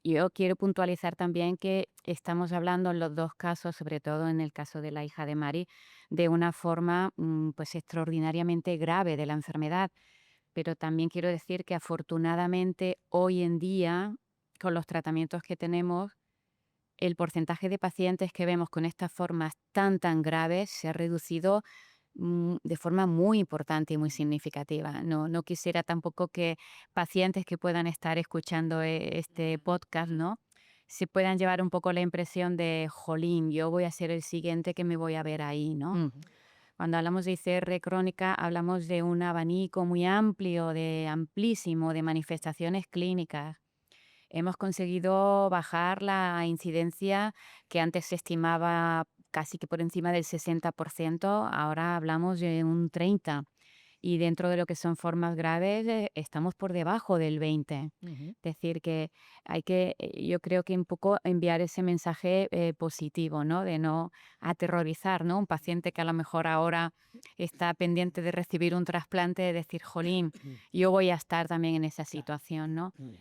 yo quiero puntualizar también que estamos hablando en los dos casos, sobre todo en el caso de la hija de Mari, de una forma pues extraordinariamente grave de la enfermedad. Pero también quiero decir que afortunadamente hoy en día, con los tratamientos que tenemos, el porcentaje de pacientes que vemos con estas formas tan graves se ha reducido de forma muy importante y muy significativa. No quisiera tampoco que pacientes que puedan estar escuchando este podcast, ¿no? Se puedan llevar un poco la impresión de, jolín, yo voy a ser el siguiente que me voy a ver ahí, ¿no? Ujú. Cuando hablamos de ICR crónica, hablamos de un abanico muy amplio, amplísimo de manifestaciones clínicas. Hemos conseguido bajar la incidencia que antes se estimaba casi que por encima del 60%, ahora hablamos de un 30%. Y dentro de lo que son formas graves, estamos por debajo del 20%. Ujú. Es decir, que hay que, yo creo que un poco enviar ese mensaje positivo, ¿no? De no aterrorizar, ¿no? Un paciente que a lo mejor ahora está pendiente de recibir un trasplante, de decir, jolín, yo voy a estar también en esa Claro. situación, ¿no? Mm.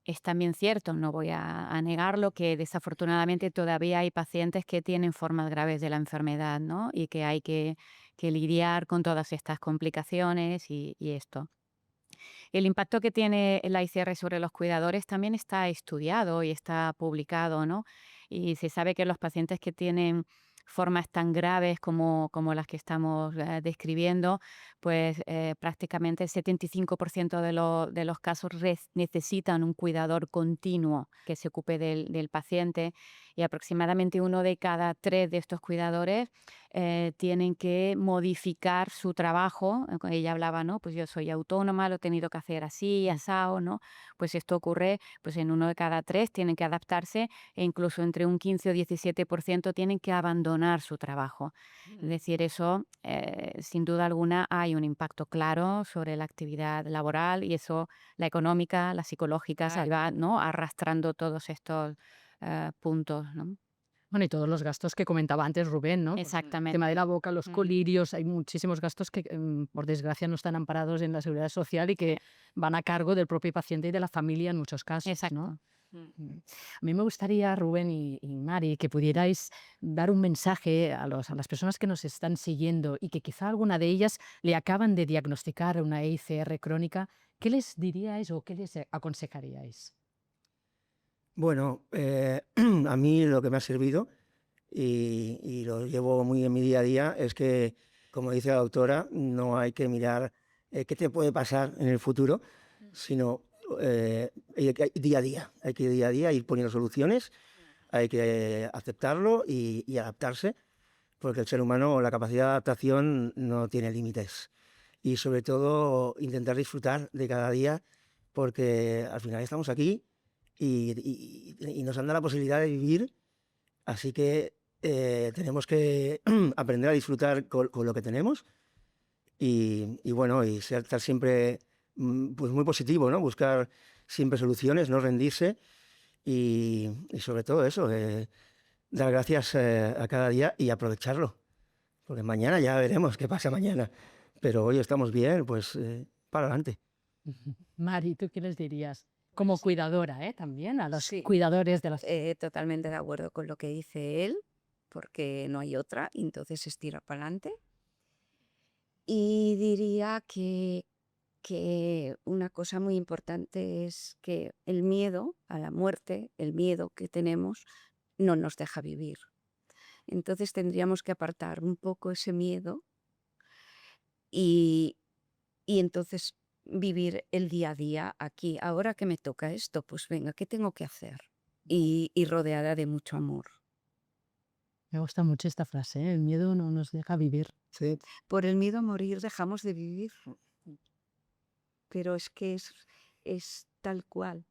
Es también cierto, no voy a negarlo, que desafortunadamente todavía hay pacientes que tienen formas graves de la enfermedad, ¿no? Y que hay que lidiar con todas estas complicaciones y esto. El impacto que tiene la ICR sobre los cuidadores también está estudiado y está publicado, ¿no? Y se sabe que los pacientes que tienen formas tan graves como las que estamos describiendo, pues prácticamente el 75% de los casos necesitan un cuidador continuo que se ocupe del paciente, y aproximadamente 1 de cada 3 de estos cuidadores tienen que modificar su trabajo. Ella hablaba, ¿no? Pues yo soy autónoma, lo he tenido que hacer así, asao, ¿no? Pues esto ocurre pues en 1 de cada 3, tienen que adaptarse, e incluso entre un 15 o 17% tienen que abandonar su trabajo. Es decir, eso sin duda alguna hay un impacto claro sobre la actividad laboral, y eso, la económica, la psicológica, se va, ¿no?, arrastrando todos estos puntos, ¿no? Bueno, y todos los gastos que comentaba antes Rubén, ¿no? Porque el Exactamente. tema de la boca, los colirios, hay muchísimos gastos que, por desgracia, no están amparados en la seguridad social y que van a cargo del propio paciente y de la familia en muchos casos, ¿no? Exacto. A mí me gustaría, Rubén y Mari, que pudierais dar un mensaje a las personas que nos están siguiendo y que quizá alguna de ellas le acaban de diagnosticar una EICR crónica. ¿Qué les diríais o qué les aconsejaríais? Bueno, a mí lo que me ha servido y lo llevo muy en mi día a día es que, como dice la doctora, no hay que mirar qué te puede pasar en el futuro, sino día a día. Hay que día a día ir poniendo soluciones, hay que aceptarlo y adaptarse, porque el ser humano, la capacidad de adaptación no tiene límites. Y sobre todo intentar disfrutar de cada día, porque al final estamos aquí y nos han dado la posibilidad de vivir, así que tenemos que aprender a disfrutar con lo que tenemos y bueno, y estar siempre pues muy positivo, ¿no? Buscar siempre soluciones, no rendirse y sobre todo eso, dar gracias a cada día y aprovecharlo, porque mañana ya veremos qué pasa mañana, pero hoy estamos bien, pues para adelante. Mari, ¿tú qué les dirías? Como cuidadora, también a los Sí, cuidadores de las... totalmente de acuerdo con lo que dice él, porque no hay otra, y entonces es tirar para adelante. Y diría que una cosa muy importante es que el miedo a la muerte, el miedo que tenemos, no nos deja vivir. Entonces tendríamos que apartar un poco ese miedo y, y entonces vivir el día a día aquí. Ahora que me toca esto, pues venga, ¿qué tengo que hacer? Y rodeada de mucho amor. Me gusta mucho esta frase, ¿eh? El miedo no nos deja vivir. Sí. Por el miedo a morir dejamos de vivir, pero es que es tal cual.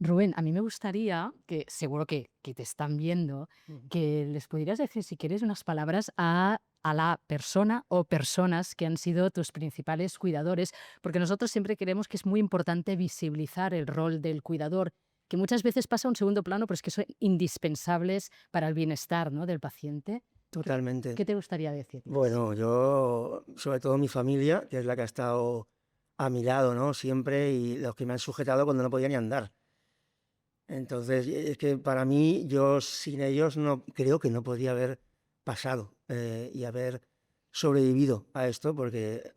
Rubén, a mí me gustaría, que seguro que te están viendo, que les pudieras decir, si quieres, unas palabras a la persona o personas que han sido tus principales cuidadores, porque nosotros siempre creemos que es muy importante visibilizar el rol del cuidador, que muchas veces pasa a un segundo plano, pero es que son indispensables para el bienestar, ¿no?, del paciente. Totalmente. ¿Qué te gustaría decirles? Bueno, yo, sobre todo mi familia, que es la que ha estado a mi lado, ¿no? Siempre, y los que me han sujetado cuando no podía ni andar. Entonces, es que para mí, yo sin ellos no creo que no podría haber pasado y haber sobrevivido a esto, porque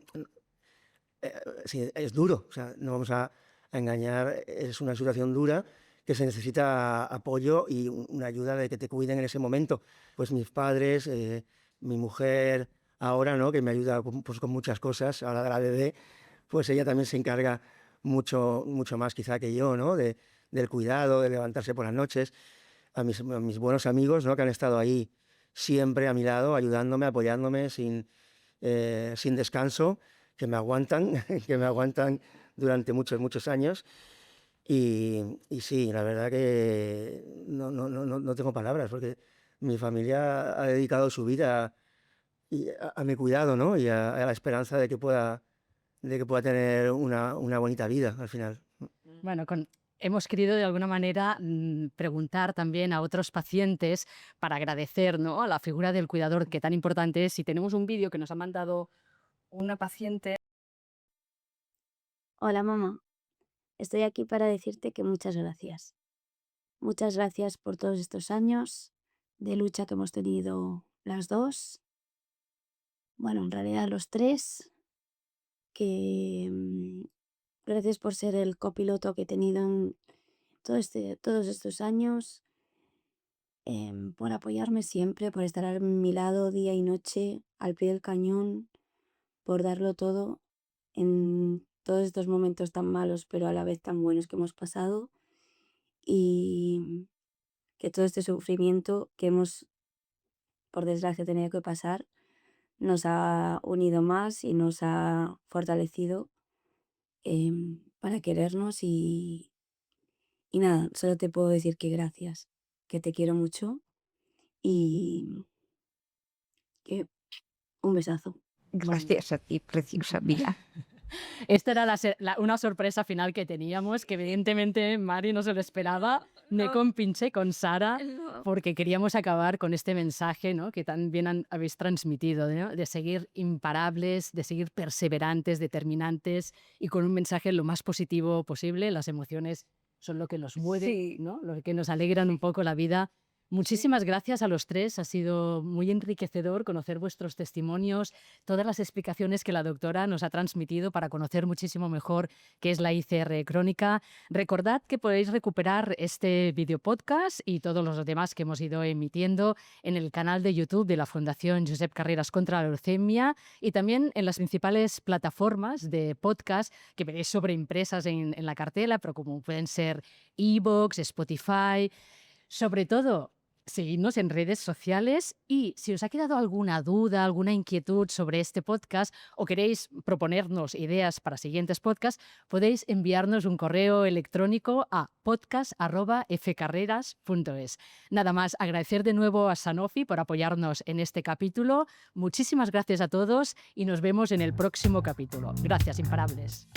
sí, es duro, o sea, no vamos a engañar, es una situación dura que se necesita apoyo y una ayuda de que te cuiden en ese momento. Pues mis padres, mi mujer, ahora, ¿no? Que me ayuda pues, con muchas cosas, ahora de la bebé, pues ella también se encarga mucho, mucho más quizá que yo, ¿no? Del cuidado, de levantarse por las noches. A mis buenos amigos, ¿no? Que han estado ahí siempre a mi lado, ayudándome, apoyándome sin descanso, que me aguantan, que me aguantan durante muchos, muchos años. Y sí, la verdad que no tengo palabras, porque mi familia ha dedicado su vida a mi cuidado, ¿no? Y a la esperanza de que pueda tener una bonita vida al final. Bueno, hemos querido de alguna manera preguntar también a otros pacientes para agradecer, ¿no?, a la figura del cuidador, que tan importante es. Y tenemos un vídeo que nos ha mandado una paciente. Hola mamá, estoy aquí para decirte que muchas gracias. Muchas gracias por todos estos años de lucha que hemos tenido las dos. Bueno, en realidad los tres, que gracias por ser el copiloto que he tenido en todos estos años. por apoyarme siempre, por estar a mi lado día y noche, al pie del cañón, por darlo todo en todos estos momentos tan malos, pero a la vez tan buenos que hemos pasado. Y que todo este sufrimiento que hemos, por desgracia, tenido que pasar, nos ha unido más y nos ha fortalecido para querernos y nada, solo te puedo decir que gracias, que te quiero mucho y que un besazo. Gracias a ti, preciosa mía. Esta era una sorpresa final que teníamos, que evidentemente Mari no se lo esperaba, ni con Pinche, con Sara, porque queríamos acabar con este mensaje, ¿no?, que tan bien habéis transmitido, ¿no?, de seguir imparables, de seguir perseverantes, determinantes y con un mensaje lo más positivo posible. Las emociones son lo que nos mueve, Sí. ¿no?, lo que nos alegran un poco la vida. Muchísimas gracias a los tres. Ha sido muy enriquecedor conocer vuestros testimonios, todas las explicaciones que la doctora nos ha transmitido para conocer muchísimo mejor qué es la ICR crónica. Recordad que podéis recuperar este video podcast y todos los demás que hemos ido emitiendo en el canal de YouTube de la Fundación Josep Carreras contra la Leucemia y también en las principales plataformas de podcast que veréis sobreimpresas en la cartela, pero como pueden ser iVoox, Spotify. Sobre todo, seguidnos en redes sociales y si os ha quedado alguna duda, alguna inquietud sobre este podcast o queréis proponernos ideas para siguientes podcasts, podéis enviarnos un correo electrónico a podcast@fcarreras.es. Nada más, agradecer de nuevo a Sanofi por apoyarnos en este capítulo. Muchísimas gracias a todos y nos vemos en el próximo capítulo. Gracias, imparables.